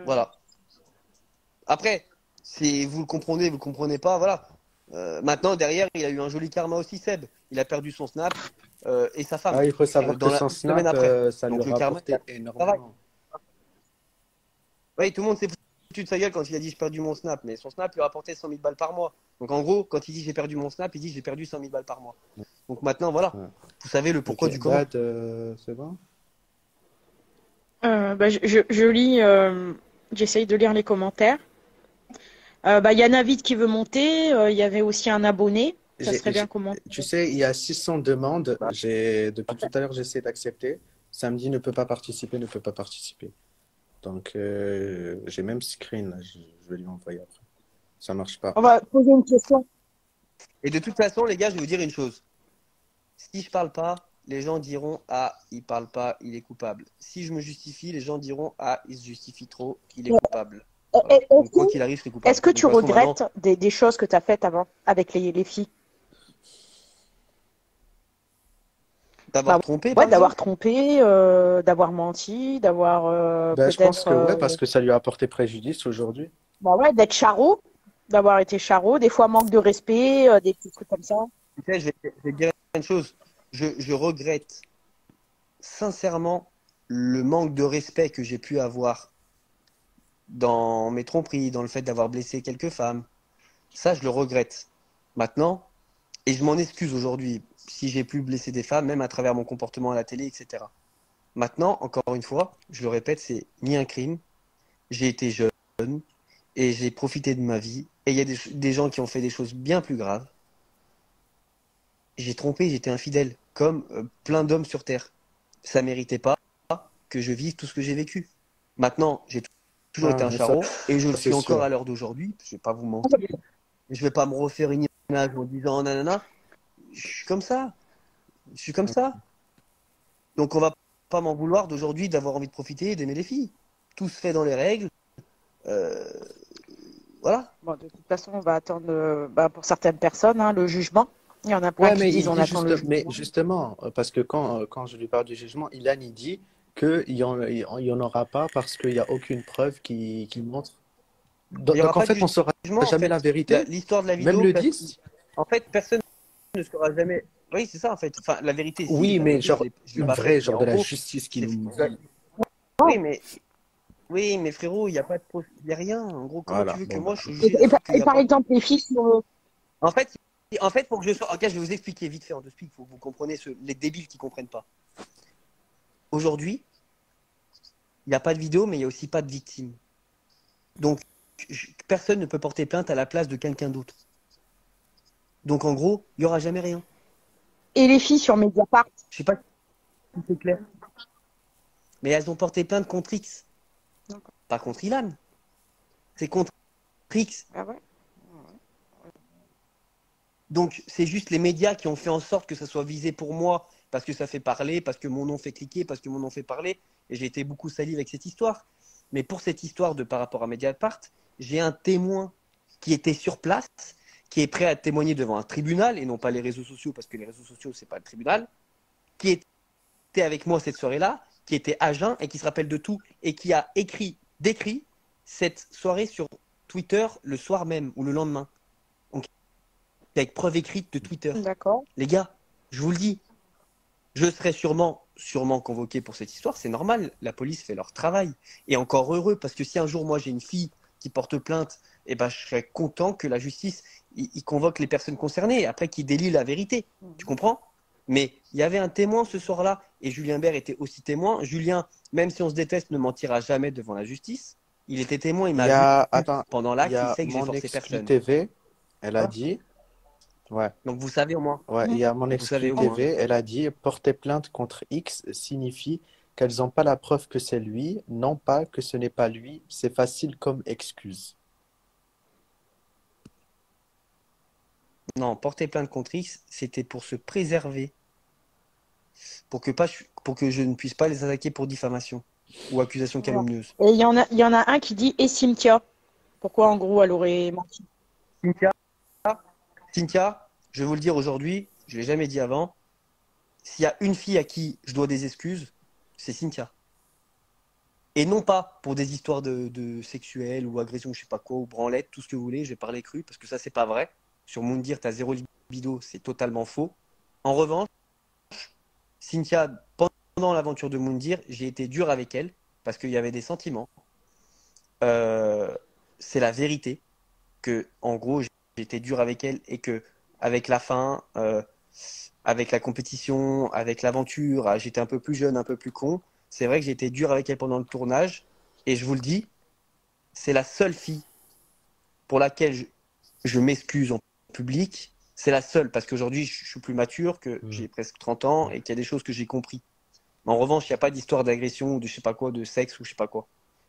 Voilà. Après, si vous le comprenez pas, voilà. Maintenant, derrière, il a eu un joli karma aussi, Seb. Il a perdu son Snap et sa femme Ah, il faut savoir que son une semaine Snap, après. ça lui Donc a le karma, rapporté ça va. énormément. Oui, tout le monde s'est foutu de sa gueule quand il a dit j'ai perdu mon Snap, mais son Snap lui rapportait 100 000 balles par mois. Donc en gros, quand il dit j'ai perdu mon Snap, il dit j'ai perdu 100 000 balles par mois. Donc maintenant, voilà. Ouais. Vous savez le pourquoi Ok, du comment. Bad, c'est bon? Je lis, j'essaye de lire les commentaires. Il y a Navid qui veut monter. Il y avait aussi un abonné. Ça J'ai- serait bien j'ai- comment. Tu sais, il y a 600 demandes. Depuis tout à l'heure, j'essaie d'accepter. Ça me dit ne peut pas participer, ne peut pas participer. Donc, j'ai même screen, là. Je vais lui envoyer après. Ça marche pas. On va poser une question. Et de toute façon, les gars, je vais vous dire une chose. Si je parle pas, les gens diront ah, il parle pas, il est coupable. Si je me justifie, les gens diront ah, il se justifie trop, il est coupable. Voilà. Donc quoi qu'il arrive, c'est coupable. Est-ce que De tu toute façon, maintenant, regrettes des choses que tu as faites avant avec les filles? d'avoir Bah, trompé, par Ouais, d'avoir exemple. trompé, d'avoir menti, d'avoir Ben, je pense peut-être que ouais, parce que ça lui a apporté préjudice aujourd'hui. d'être charreau, d'avoir été charreau, des fois manque de respect, des petits trucs comme ça. Tu sais, je vais te dire une chose. Je regrette sincèrement le manque de respect que j'ai pu avoir dans mes tromperies, dans le fait d'avoir blessé quelques femmes. Ça, je le regrette. Maintenant, et je m'en excuse aujourd'hui si j'ai pu blesser des femmes, même à travers mon comportement à la télé, etc. Maintenant, encore une fois, je le répète, c'est ni un crime. J'ai été jeune et j'ai profité de ma vie. Et il y a des gens qui ont fait des choses bien plus graves. J'ai trompé, j'étais infidèle, comme plein d'hommes sur Terre. Ça méritait pas que je vive tout ce que j'ai vécu. Maintenant, j'ai toujours été un Mais charreau et je le ça, suis c'est encore sûr. à l'heure d'aujourd'hui. Je vais pas vous mentir. Je vais pas me refaire une image en disant nanana. Je suis comme ça. Je suis comme ça. Donc on va pas m'en vouloir d'aujourd'hui d'avoir envie de profiter et d'aimer les filles. Tout se fait dans les règles. Euh, voilà. Bon, de toute façon, on va attendre pour certaines personnes le jugement. Il y en a plein Ouais, qui mais disent il on dit attend le mais jugement. justement, parce que quand je lui parle du jugement, Ilan, il dit qu'il y en aura pas parce qu'il n'y a aucune preuve qui montre. Il Donc, n'y aura en pas de fait, on saura jugement. En jamais la fait, vérité, l'histoire de la même vidéo. le 10. En fait, personne ne saura jamais. Oui, c'est ça en fait. Enfin, la vérité, si. Oui, La mais vérité, genre je l'ai une pas vraie, faite. Mais genre en de la gros, justice qui c'est. nous dit. Oui, mais Oui, mais frérot, il n'y a pas de il y a rien. En gros, comment Voilà, tu veux que bon, moi bah. je Et, juge et un par truc qu'il et n'y a par pas? exemple, les filles sur. En fait, pour que je sois. Ok, je vais vous expliquer vite fait en deux speak, faut que vous compreniez les débiles qui comprennent pas. Aujourd'hui, il n'y a pas de vidéo, mais il n'y a aussi pas de victime. Donc, personne ne peut porter plainte à la place de quelqu'un d'autre. Donc, en gros, il n'y aura jamais rien. Et les filles sur Mediapart. Je sais pas si c'est clair. Mais elles ont porté plainte contre X, D'accord. pas contre Ilan. C'est contre X. Ah ouais. Donc, c'est juste les médias qui ont fait en sorte que ça soit visé pour moi, parce que ça fait parler, parce que mon nom fait cliquer, parce que mon nom fait parler. Et j'ai été beaucoup sali avec cette histoire. Mais pour cette histoire de par rapport à Mediapart, j'ai un témoin qui était sur place, qui est prêt à témoigner devant un tribunal, et non pas les réseaux sociaux, parce que les réseaux sociaux, c'est pas le tribunal, qui était avec moi cette soirée-là, qui était à jeun et qui se rappelle de tout, et qui a décrit cette soirée sur Twitter le soir même ou le lendemain. Donc, avec preuve écrite de Twitter. D'accord. Les gars, je vous le dis, je serai sûrement convoqué pour cette histoire. C'est normal, la police fait leur travail. Et encore heureux, parce que si un jour, moi, j'ai une fille qui porte plainte, eh ben, je serais content que la justice il convoque les personnes concernées, après qu'il délie la vérité. Tu comprends? Mais il y avait un témoin ce soir-là, et Julien Bert était aussi témoin. Julien, même si on se déteste, ne mentira jamais devant la justice. Il était témoin, il Il m'a y vu a, attends, pendant il l'acte, y il a sait que j'ai mon forcé exclu personne. TV, elle a Ah. dit, ouais, Donc vous savez au moins. ouais, il y a mon Vous savez exclu au moins. TV, elle a dit, porter plainte contre X signifie qu'elles n'ont pas la preuve que c'est lui, non pas que ce n'est pas lui, c'est facile comme excuse. Non, porter plainte contre X, c'était pour se préserver, pour que je ne puisse pas les attaquer pour diffamation ou accusation Voilà. calomnieuse. Et il y en a un qui dit et Cynthia. Pourquoi en gros elle aurait menti? Cynthia, je vais vous le dire aujourd'hui, je ne l'ai jamais dit avant, s'il y a une fille à qui je dois des excuses, c'est Cynthia. Et non pas pour des histoires de sexuelles ou agressions, je sais pas quoi, ou branlettes, tout ce que vous voulez, je vais parler cru, parce que ça, c'est pas vrai. Sur Moundir, tu as zéro libido, c'est totalement faux. En revanche, Cynthia, pendant l'aventure de Moundir, j'ai été dur avec elle, parce qu'il y avait des sentiments. C'est la vérité, que en gros, j'ai été dur avec elle, et que avec la fin, avec la compétition, avec l'aventure, j'étais un peu plus jeune, un peu plus con. C'est vrai que j'ai été dur avec elle pendant le tournage. Et je vous le dis, c'est la seule fille pour laquelle je m'excuse en public. C'est la seule, parce qu'aujourd'hui, je suis plus mature, que j'ai presque 30 ans et qu'il y a des choses que j'ai compris. Mais en revanche, il n'y a pas d'histoire d'agression ou de je sais pas quoi, de sexe ou je sais pas quoi.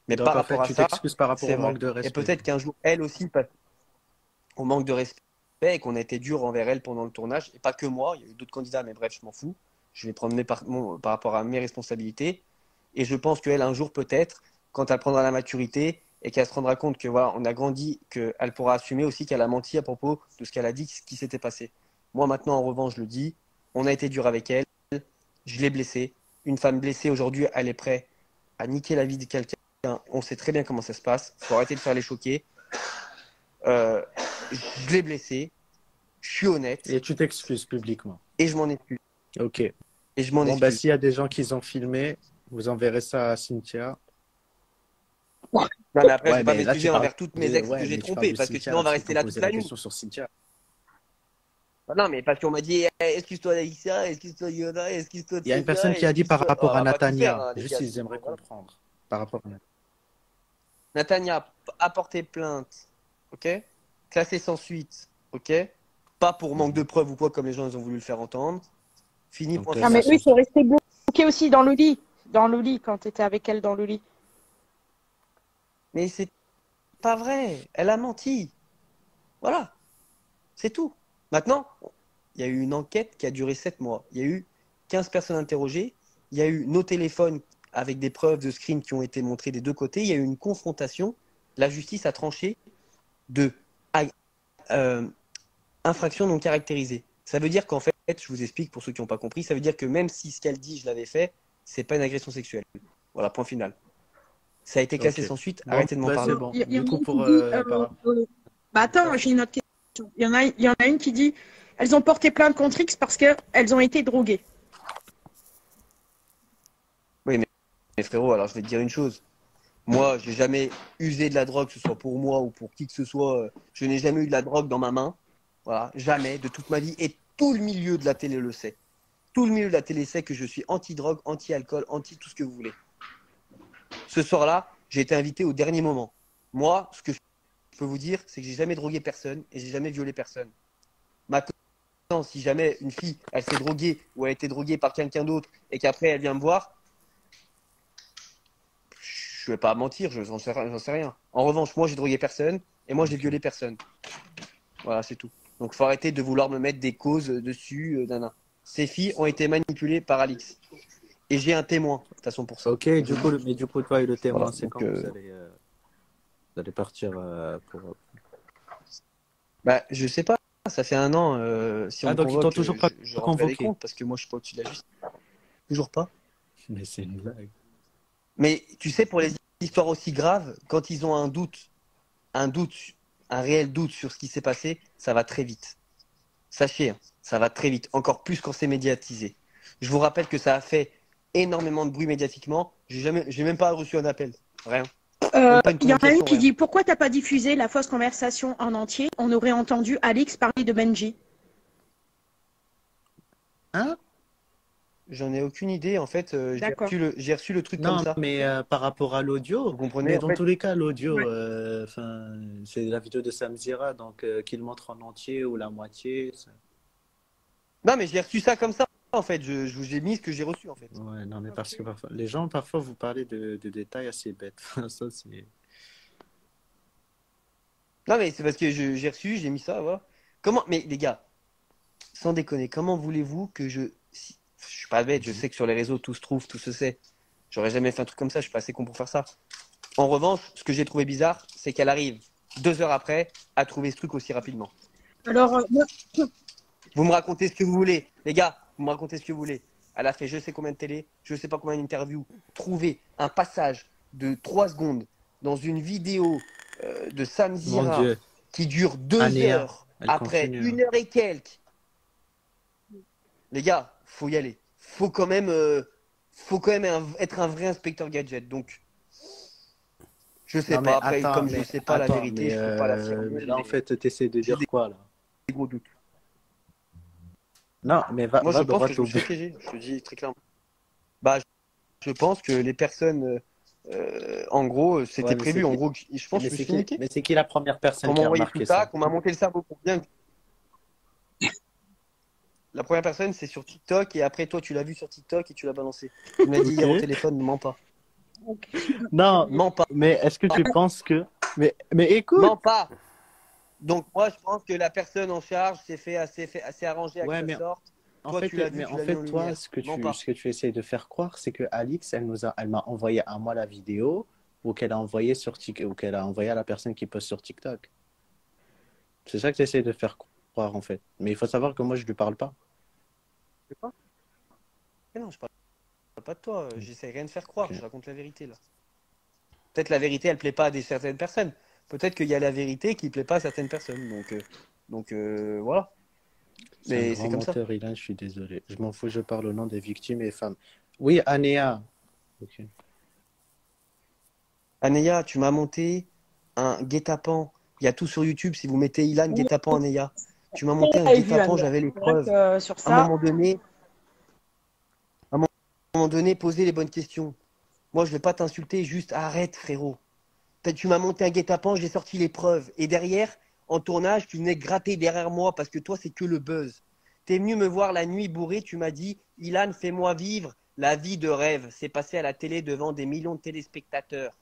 Mais Donc, par en fait, rapport à tu ça, t'excuses par rapport c'est au vrai. manque de Et respect. peut-être qu'un jour, elle aussi, au manque de respect et qu'on a été dur envers elle pendant le tournage, et pas que moi, il y a eu d'autres candidats, mais bref, je m'en fous. Je vais prendre par rapport à mes responsabilités. Et je pense qu'elle, un jour, peut-être, quand elle prendra la maturité et qu'elle se rendra compte que voilà, on a grandi, qu'elle pourra assumer aussi qu'elle a menti à propos de ce qu'elle a dit, ce qui s'était passé. Moi, maintenant, en revanche, je le dis, on a été dur avec elle, je l'ai blessée. Une femme blessée, aujourd'hui, elle est prête à niquer la vie de quelqu'un. On sait très bien comment ça se passe. Il faut arrêter de faire les choquer. Je l'ai blessée, je suis honnête. Et tu t'excuses publiquement. Et je m'en excuse. Ok. Et je m'en Bon, excuse. bah, s'il y a des gens qui ont filmé, vous enverrez ça à Cynthia. Non, mais après, je Ouais, vais pas mais là, m'excuser tu parles envers toutes mes ex ouais, que j'ai mais tu parles trompées, de parce que Cynthia, sinon on va tu rester peux là poser toute la la nuit. question sur Cynthia. Non, mais parce qu'on m'a dit, excuse-toi d'Alexia, excuse-toi de Yona, excuse-toi de Il y a une Cynthia, personne qui a dit par excuse-toi. rapport On à va pas tout faire, Natania. hein, les Juste, gars, ils aimeraient voilà. comprendre. Par rapport à Natania. Natania a porté plainte, ok? Classé sans suite, ok? Pas pour manque de preuves ou quoi, comme les gens ils ont voulu le faire entendre. Fini, Donc, point Ah mais final. eux ils sont restés bloqués aussi dans le lit. Dans le lit, quand tu étais avec elle dans le lit. Mais c'est pas vrai, elle a menti. Voilà, c'est tout. Maintenant, il y a eu une enquête qui a duré 7 mois. Il y a eu 15 personnes interrogées. Il y a eu nos téléphones avec des preuves de screen qui ont été montrées des deux côtés. Il y a eu une confrontation. La justice a tranché de infraction non caractérisée. Ça veut dire qu'en fait, je vous explique pour ceux qui n'ont pas compris, ça veut dire que même si ce qu'elle dit, je l'avais fait, c'est pas une agression sexuelle. Voilà, point final. Ça a été classé Ok. sans suite. Bon, Arrêtez de m'en bah, parler. c'est bon. Il y Du en a coup, une pour. qui dit, bah attends, j'ai une autre question. Il y en a une qui dit, elles ont porté plainte contre X parce qu'elles ont été droguées. Oui, mais frérot, alors je vais te dire une chose. Moi, j'ai jamais usé de la drogue, que ce soit pour moi ou pour qui que ce soit. Je n'ai jamais eu de la drogue dans ma main. Voilà, jamais, de toute ma vie. Et tout le milieu de la télé le sait. Tout le milieu de la télé sait que je suis anti-drogue, anti-alcool, anti tout ce que vous voulez. Ce soir-là, j'ai été invité au dernier moment. Moi, ce que je peux vous dire, c'est que j'ai jamais drogué personne et j'ai jamais violé personne. Maintenant, si jamais une fille, elle s'est droguée ou elle a été droguée par quelqu'un d'autre et qu'après elle vient me voir, je vais pas mentir, j'en sais rien. En revanche, moi, j'ai drogué personne et moi, j'ai violé personne. Voilà, c'est tout. Donc, faut arrêter de vouloir me mettre des causes dessus, nana. Ces filles ont été manipulées par Alix. Et j'ai un témoin, de toute façon, pour ça. Ok, mais du coup, toi et le témoin, Voilà, c'est donc, quand vous allez partir pour. Bah, je sais pas, ça fait 1 an. Si on Ah, me donc ils t'ont convoque, toujours pas je rentrerai les convoqué. comptes parce que moi, je suis pas au-dessus de la justice. Toujours pas. Mais c'est une blague. Mais tu sais, pour les histoires aussi graves, quand ils ont un doute, un réel doute sur ce qui s'est passé, ça va très vite. Sachez, hein, ça va très vite, encore plus quand c'est médiatisé. Je vous rappelle que ça a fait énormément de bruit médiatiquement. J'ai même pas reçu un appel, rien. Même pas une Il y en a une communication, qui rien. dit pourquoi t'as pas diffusé la fausse conversation en entier? On aurait entendu Alix parler de Benji. Hein? J'en ai aucune idée. En fait, D'accord. j'ai reçu le truc Non, comme ça. mais par rapport à l'audio, Vous comprenez? mais En dans fait, tous les cas, l'audio, Ouais. c'est la vidéo de Sam Zira, donc qu'il montre en entier ou la moitié. non, mais j'ai reçu ça comme ça. En fait, je vous ai mis ce que j'ai reçu en fait. Ouais, non, mais parce que parfois, les gens, parfois, vous parlez de détails assez bêtes. Ça, c'est. Non, mais c'est parce que j'ai reçu, j'ai mis ça, voilà. Comment? Mais les gars, sans déconner, comment voulez-vous que je suis pas bête, je sais que sur les réseaux tout se trouve, tout se sait. J'aurais jamais fait un truc comme ça, je suis pas assez con pour faire ça. En revanche, ce que j'ai trouvé bizarre, c'est qu'elle arrive 2 heures après à trouver ce truc aussi rapidement. Alors, moi, Vous me racontez ce que vous voulez, les gars, vous me racontez ce que vous voulez. Elle a fait je sais combien de télé, je sais pas combien d'interviews. Trouver un passage de 3 secondes dans une vidéo de Sam Mon Zira Dieu, qui dure 2 Anéa, heures, elle après continue. 1 heure et quelques. Les gars, faut y aller. Faut quand même être un vrai inspecteur gadget. Donc, je sais Non, mais pas. Après, attends, comme je mais sais pas la attends, vérité, je peux pas l'affirmer. mais là, en Mais fait, tu essaies de j'ai dire quoi, là? des gros doutes. Non, mais va, Moi, va je pense droit que je me au suis but. fait piéger. Je te dis très clairement. Bah, je pense que les personnes, en gros, Ouais, c'était mais c'est prévu. En qui, gros, je pense que je me suis fait niquer. mais c'est qui la première personne Qu'on qui m'a a envoyé tout remarqué ça, ça? qu'on m'a monté le cerveau pour bien. La première personne, c'est sur TikTok. Et après, toi, tu l'as vu sur TikTok et tu l'as balancé. Tu me l'as dit hier au Ok. téléphone, ne mens pas. Non, Mens pas. mais est-ce que tu penses que. Mais écoute! Mens pas. Donc, moi, je pense que la personne en charge s'est arrangée à que Ouais, ça mais sorte. en Toi, fait, tu l'as vu, tu l'as mis en toi, lumière. Mens pas. ce que tu essayes de faire croire, c'est que Alix, elle m'a envoyé à moi la vidéo ou qu'elle a envoyé ou qu'elle a envoyé à la personne qui poste sur TikTok. C'est ça que tu essayes de faire croire, en fait. Mais il faut savoir que moi, je lui parle pas. Je sais pas. Mais non, je parle pas de toi. J'essaie rien de faire croire. Ok. Je raconte la vérité, là. Peut-être la vérité, elle plaît pas à certaines personnes. Peut-être qu'il y a la vérité qui plaît pas à certaines personnes. Donc voilà. C'est un Mais grand c'est comme ça. menteur, Ilan, je suis désolé. Je m'en fous, je parle au nom des victimes et femmes. Oui, Anéa. Ok. Anéa, tu m'as monté un guet-apens. Il y a tout sur YouTube. Si vous mettez Ilan guet-apens Anéa, tu m'as monté un j'avais vu, guet-apens. Anne. J'avais les C'est vrai preuves. que sur À un ça, moment donné, poser les bonnes questions. Moi, je vais pas t'insulter. Juste arrête, frérot. Tu m'as monté un guet-apens. J'ai sorti les preuves. Et derrière, en tournage, tu venais gratter derrière moi parce que toi, c'est que le buzz. T'es venu me voir la nuit bourré. Tu m'as dit, Ilan, fais-moi vivre la vie de rêve. C'est passé à la télé devant des millions de téléspectateurs.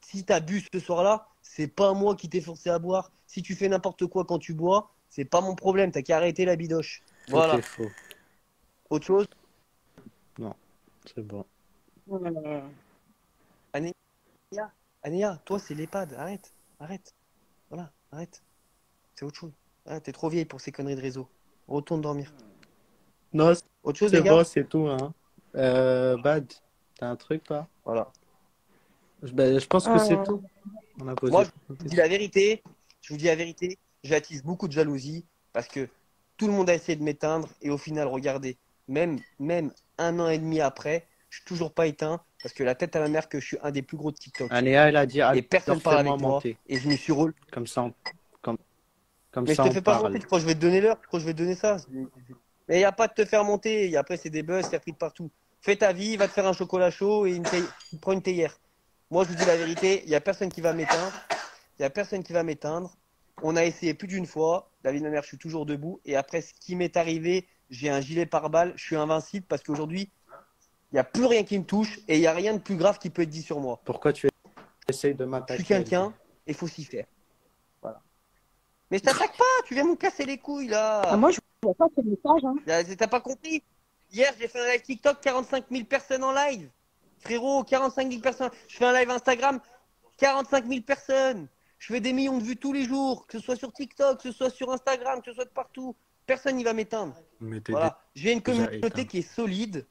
Si t'as bu ce soir-là, c'est pas moi qui t'ai forcé à boire. Si tu fais n'importe quoi quand tu bois, c'est pas mon problème. T'as qu'à arrêter la bidoche. Voilà. Ok, faux. Autre chose, Non, c'est bon. Anéa, toi, c'est l'EHPAD. Arrête. Arrête. Voilà, arrête. C'est autre chose. Ah, t'es trop vieille pour ces conneries de réseau. Retourne dormir. Non, Autre chose, les c'est gars? bon, c'est tout, hein. Bad, t'as un truc, pas? Voilà. Ben, je pense que c'est tout. On a posé Moi, je toutes nos vous dis questions. la vérité. Je vous dis la vérité. J'attise beaucoup de jalousie parce que tout le monde a essayé de m'éteindre et au final, regardez, même 1 an et demi après, Je suis toujours pas éteint parce que la tête à ma mère que je suis un des plus gros de TikTok. Anéa, elle a dit, Et personne parle avec fais-moi moi. monter. Et je me suis rôle. Comme ça, comme, comme Mais je ça, te on fais pas parle. monter, tu crois que je vais te donner l'heure, tu crois que je vais te donner ça. Mais il n'y a pas de te faire monter. Et après, c'est des buzz, c'est pris de partout. Fais ta vie, va te faire un chocolat chaud et prends une théière. Moi, je vous dis la vérité, il n'y a personne qui va m'éteindre. Il n'y a personne qui va m'éteindre. On a essayé plus d'une fois. La vie de ma mère, je suis toujours debout. Et après, ce qui m'est arrivé, j'ai un gilet pare-balles. Je suis invincible parce qu'aujourd'hui, il n'y a plus rien qui me touche et il n'y a rien de plus grave qui peut être dit sur moi. Pourquoi tu essayes de Je m'attaquer? suis quelqu'un et il faut s'y faire. Voilà. Mais je t'attaque pas, tu viens me casser les couilles là. Ah, moi, je vois pas ce message. Hein. T'as pas compris? Hier, j'ai fait un live TikTok, 45 000 personnes en live. Frérot, 45 000 personnes. Je fais un live Instagram, 45 000 personnes. Je fais des millions de vues tous les jours, que ce soit sur TikTok, que ce soit sur Instagram, que ce soit de partout. Personne n'y va m'éteindre. Mais t'es Voilà. J'ai une déjà communauté éteint. qui est solide.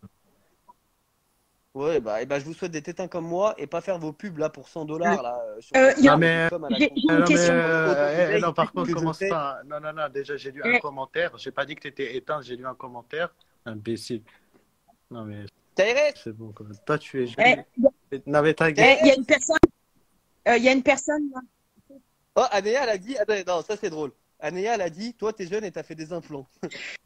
Ouais, bah, je vous souhaite d'être éteints comme moi et pas faire vos pubs là pour 100 $ là. Y a- Non, mais, J'ai une non, question. non, par contre, que je commence fais. pas. Non, non, non, déjà, j'ai lu un commentaire. J'ai pas dit que t'étais éteint, j'ai lu un commentaire. Imbécile. Non, mais Thérèse, c'est bon, quand même. Toi, tu es Eh, jeune. Non, mais ta Il gueule. y a une personne. Il y a une personne. Là. oh, Anéa, elle a dit. Attends, non, ça c'est drôle. Anéa, elle a dit, toi, t'es jeune et t'as fait des implants.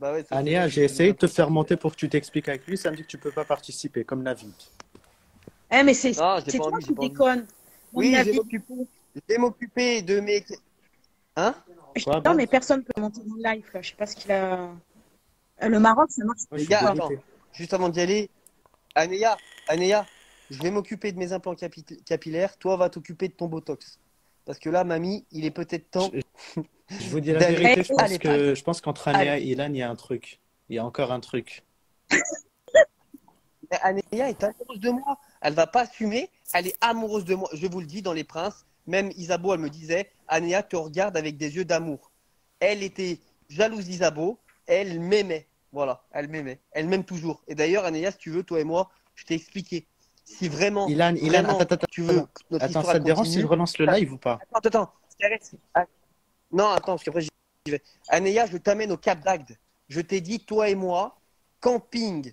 Bah ouais, ça, c'est Anéa, vrai, j'ai essayé de te faire monter pour que tu t'expliques avec lui. Ça me dit que tu peux pas participer, comme Navid. Mais c'est Non, j'ai pas toi envie, j'ai qui pas envie. déconne. Oui, Mon je avis. vais m'occuper de mes. Hein? Quoi, Non, Bad? mais personne peut monter dans le live. Là. Je sais pas ce qu'il a. Le Maroc, ça marche. Moi, je Les suis gars, dégoûté. attends, juste avant d'y aller, Anéa, je vais m'occuper de mes implants capillaires. Toi, va t'occuper de ton botox. Parce que là, mamie, il est peut-être temps. Je vous dis la D'aller- vérité, Allez, je pense qu'entre Anéa et Ilan, il y a un truc. Il y a encore un truc. Mais Anéa est amoureuse de moi. Elle va pas assumer. Elle est amoureuse de moi. Je vous le dis dans Les Princes. Même Isabeau, elle me disait, Anéa te regarde avec des yeux d'amour. Elle était jalouse d'Isabeau. Elle m'aimait. Voilà, elle m'aimait. Elle m'aime toujours. Et d'ailleurs, Anéa, si tu veux, toi et moi, je t'ai expliqué. Si vraiment, Ilan, vraiment, attends, tu veux que notre attends, histoire ça te dérange si continue. je relance le live ou pas? Attends. Non, attends, parce qu'après j'y vais. Anéa, je t'amène au Cap d'Agde. Je t'ai dit, toi et moi, camping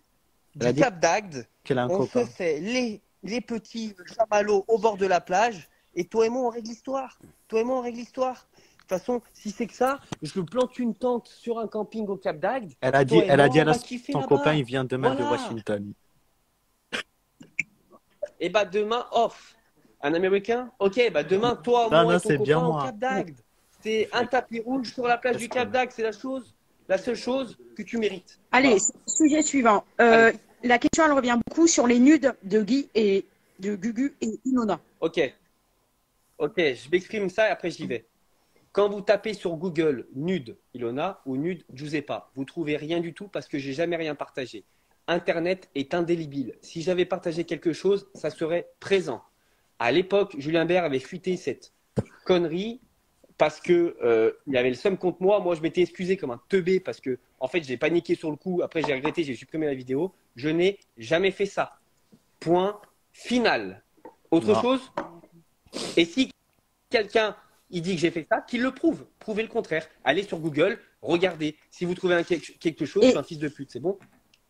Elle a du dit Cap d'Agde. qu'elle a un On copain. se fait les petits chamallows au bord de la plage. Et toi et moi, on règle l'histoire. Toi et moi, on règle l'histoire. De toute façon, si c'est que ça, je plante une tente sur un camping au Cap d'Agde. Elle a dit, Toi et elle a moi, dit à on va l'instant, kiffer ton là-bas. copain, il vient demain de Voilà. Washington. Et bah demain, off. Un Américain? Ok, bah demain, toi, Non, moi non, et ton c'est bien copain au moi. Cap d'Agde. C'est un tapis rouge sur la plage du Cap d'Agde. C'est la seule chose que tu mérites. Allez, Voilà. sujet suivant. Allez. La question, elle revient beaucoup sur les nudes de Guy et de Gugu et Inona. Ok, je m'exprime ça et après j'y vais. Quand vous tapez sur Google nude Ilona ou nude Giuseppa, vous trouvez rien du tout parce que j'ai jamais rien partagé. Internet est indélébile. Si j'avais partagé quelque chose, ça serait présent. À l'époque, Julien Bert avait fuité cette connerie parce que il avait le seum contre moi. Moi, je m'étais excusé comme un teubé parce que en fait, j'ai paniqué sur le coup. Après, j'ai regretté, j'ai supprimé la vidéo. Je n'ai jamais fait ça. Point final. Autre Non. chose? Et si quelqu'un il dit que j'ai fait ça, qu'il le prouve. Prouvez le contraire. Allez sur Google, regardez. Si vous trouvez quelque chose, je suis un fils de pute, c'est bon?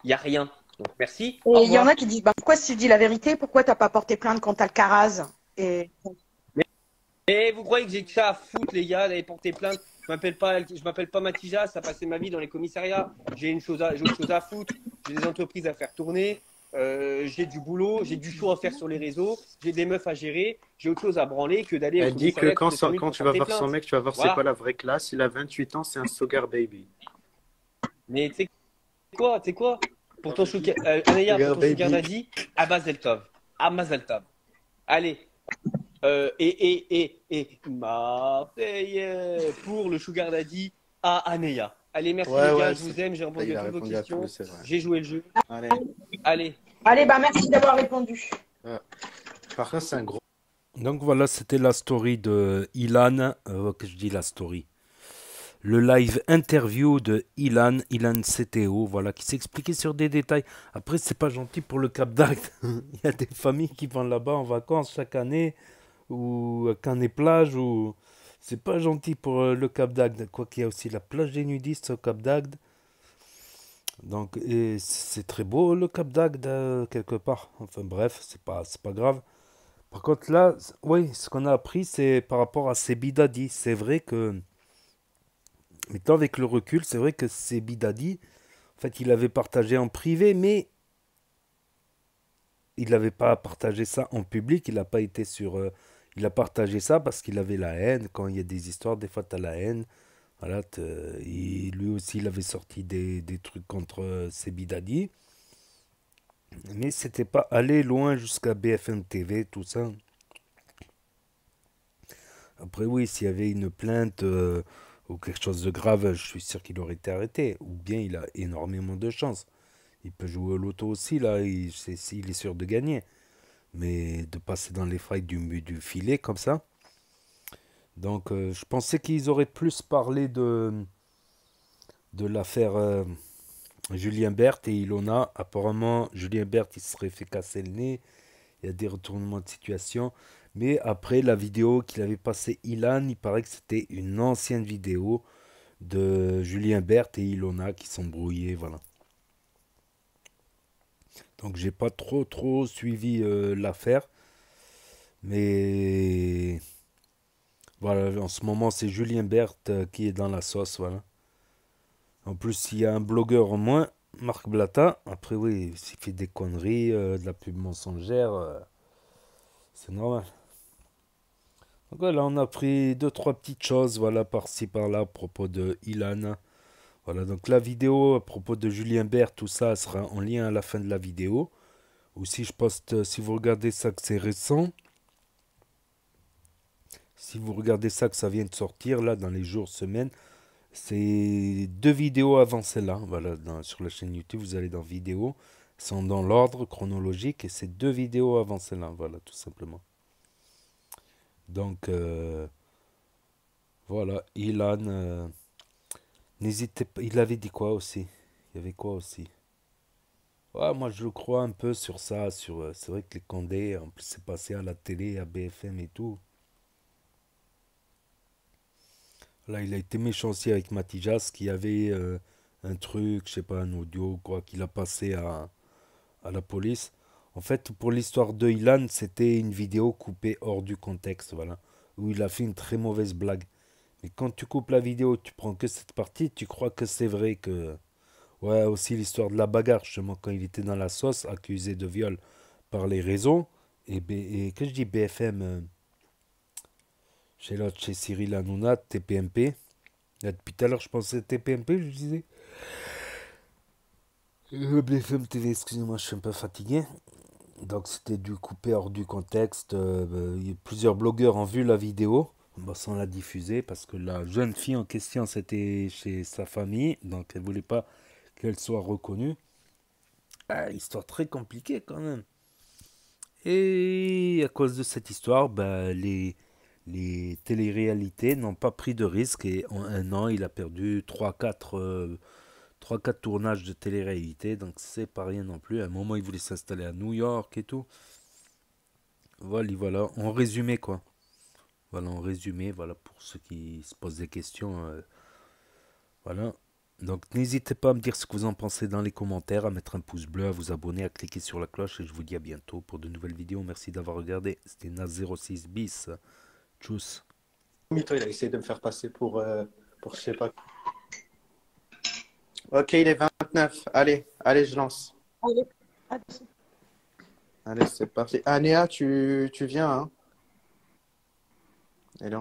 Il n'y a rien. Donc merci. Et il y en a qui disent pourquoi si tu dis la vérité, pourquoi t'as pas porté plainte contre Alcaraz et... Et vous croyez que j'ai que ça à foutre, les gars, d'aller porter plainte? Je m'appelle pas Matija, ça passait ma vie dans les commissariats. J'ai autre chose à foutre. J'ai des entreprises à faire tourner. J'ai du boulot, j'ai du show à faire sur les réseaux, j'ai des meufs à gérer, j'ai autre chose à branler que d'aller. Elle dit que quand tu vas voir son mec, tu vas voir Voilà. c'est quoi la vraie classe. Il a 28 ans, c'est un sugar baby. Mais tu sais quoi? Pour ton Anéa, pour ton sugar daddy, Mazel Tov. Mazel Tov. Allez. Et Marseille pour le sugar daddy à Anéa. Allez, merci les gars, je vous aime, j'ai répondu à toutes vos questions. J'ai joué le jeu. Allez. Allez, bah merci d'avoir répondu. Par contre, c'est un gros. Donc voilà, c'était la story de Ilan. Que je dis la story. Le live interview de Ilan CTO, voilà, qui s'expliquait sur des détails. Après, c'est pas gentil pour le Cap d'Agde. Il y a des familles qui vont là-bas en vacances chaque année, ou à Canet-Plage, ou... C'est pas gentil pour le Cap d'Agde. Quoi qu'il y a aussi la plage des nudistes au Cap d'Agde. Donc, et c'est très beau le Cap d'Agde quelque part. Enfin bref, c'est pas grave. Par contre là, oui, ce qu'on a appris, c'est par rapport à Sebi Dadi. C'est vrai que, maintenant avec le recul, c'est vrai que Sebi Dadi, en fait, il avait partagé en privé, mais il n'avait pas partagé ça en public. Il n'a pas été sur. Il a partagé ça parce qu'il avait la haine. Quand il y a des histoires, des fois, tu as la haine. Voilà, lui aussi, il avait sorti des trucs contre Sebi Dadi. Mais c'était pas aller loin jusqu'à BFM TV, tout ça. Après, oui, s'il y avait une plainte ou quelque chose de grave, je suis sûr qu'il aurait été arrêté. Ou bien il a énormément de chance. Il peut jouer au loto aussi, là, il est sûr de gagner. Mais de passer dans les failles du filet comme ça. Donc, je pensais qu'ils auraient plus parlé de l'affaire Julien Berthe et Ilona. Apparemment, Julien Berthe, il se serait fait casser le nez. Il y a des retournements de situation. Mais après, la vidéo qu'il avait passée Ilan, il paraît que c'était une ancienne vidéo de Julien Berthe et Ilona qui sont brouillés, voilà. Donc j'ai pas trop suivi l'affaire. Mais voilà, en ce moment c'est Julien Berthe qui est dans la sauce, voilà. En plus, il y a un blogueur en moins, Marc Blatta. Après, oui, s'il fait des conneries, de la pub mensongère, c'est normal. Donc voilà, on a pris deux, trois petites choses, voilà, par-ci, par-là, à propos de Ilan. Voilà, donc la vidéo à propos de Julien Bert, tout ça sera en lien à la fin de la vidéo. Aussi, je poste, si vous regardez ça, que c'est récent. Si vous regardez ça, que ça vient de sortir, là, dans les jours, semaines, c'est deux vidéos avant celle-là. Voilà, sur la chaîne YouTube, vous allez dans vidéos. Elles sont dans l'ordre chronologique et c'est deux vidéos avant celle-là. Voilà, tout simplement. Donc, voilà, Ilan, n'hésitez pas. Il avait dit quoi aussi? Il y avait quoi aussi? Ouais, moi je le crois un peu sur ça. C'est vrai que les Condé, en plus c'est passé à la télé, à BFM et tout. Là, il a été méchant aussi avec Matijas qui avait un truc, je sais pas, un audio, quoi, qu'il a passé à la police. En fait, pour l'histoire de Ilan, c'était une vidéo coupée hors du contexte, voilà, où il a fait une très mauvaise blague. Mais quand tu coupes la vidéo, tu prends que cette partie, tu crois que c'est vrai que... Ouais, aussi l'histoire de la bagarre, justement, quand il était dans la sauce, accusé de viol par les réseaux. Et que je dis BFM, chez l'autre, chez Cyril Hanouna, TPMP. Là, depuis tout à l'heure, je pensais TPMP, je disais. BFM TV, excusez-moi, je suis un peu fatigué. Donc c'était du coupé hors du contexte. Plusieurs blogueurs ont vu la vidéo, bah, sans la diffuser, parce que la jeune fille en question, c'était chez sa famille, donc elle voulait pas qu'elle soit reconnue. Ah, histoire très compliquée quand même. Et à cause de cette histoire, bah, les téléréalités n'ont pas pris de risque et en un an, il a perdu trois quatre tournages de télé-réalité, donc c'est pas rien non plus. À un moment, il voulait s'installer à New York et tout. Voilà, voilà. En résumé, quoi. Voilà, en résumé, voilà, pour ceux qui se posent des questions. Voilà. Donc, n'hésitez pas à me dire ce que vous en pensez dans les commentaires, à mettre un pouce bleu, à vous abonner, à cliquer sur la cloche. Et je vous dis à bientôt pour de nouvelles vidéos. Merci d'avoir regardé. C'était Naz06 bis. Tchuss. Mito, il a essayé de me faire passer pour je sais pas. Ok, il est 29. Allez, je lance. Allez, allez. Allez, c'est parti. Anéa, tu viens, hein? Et là,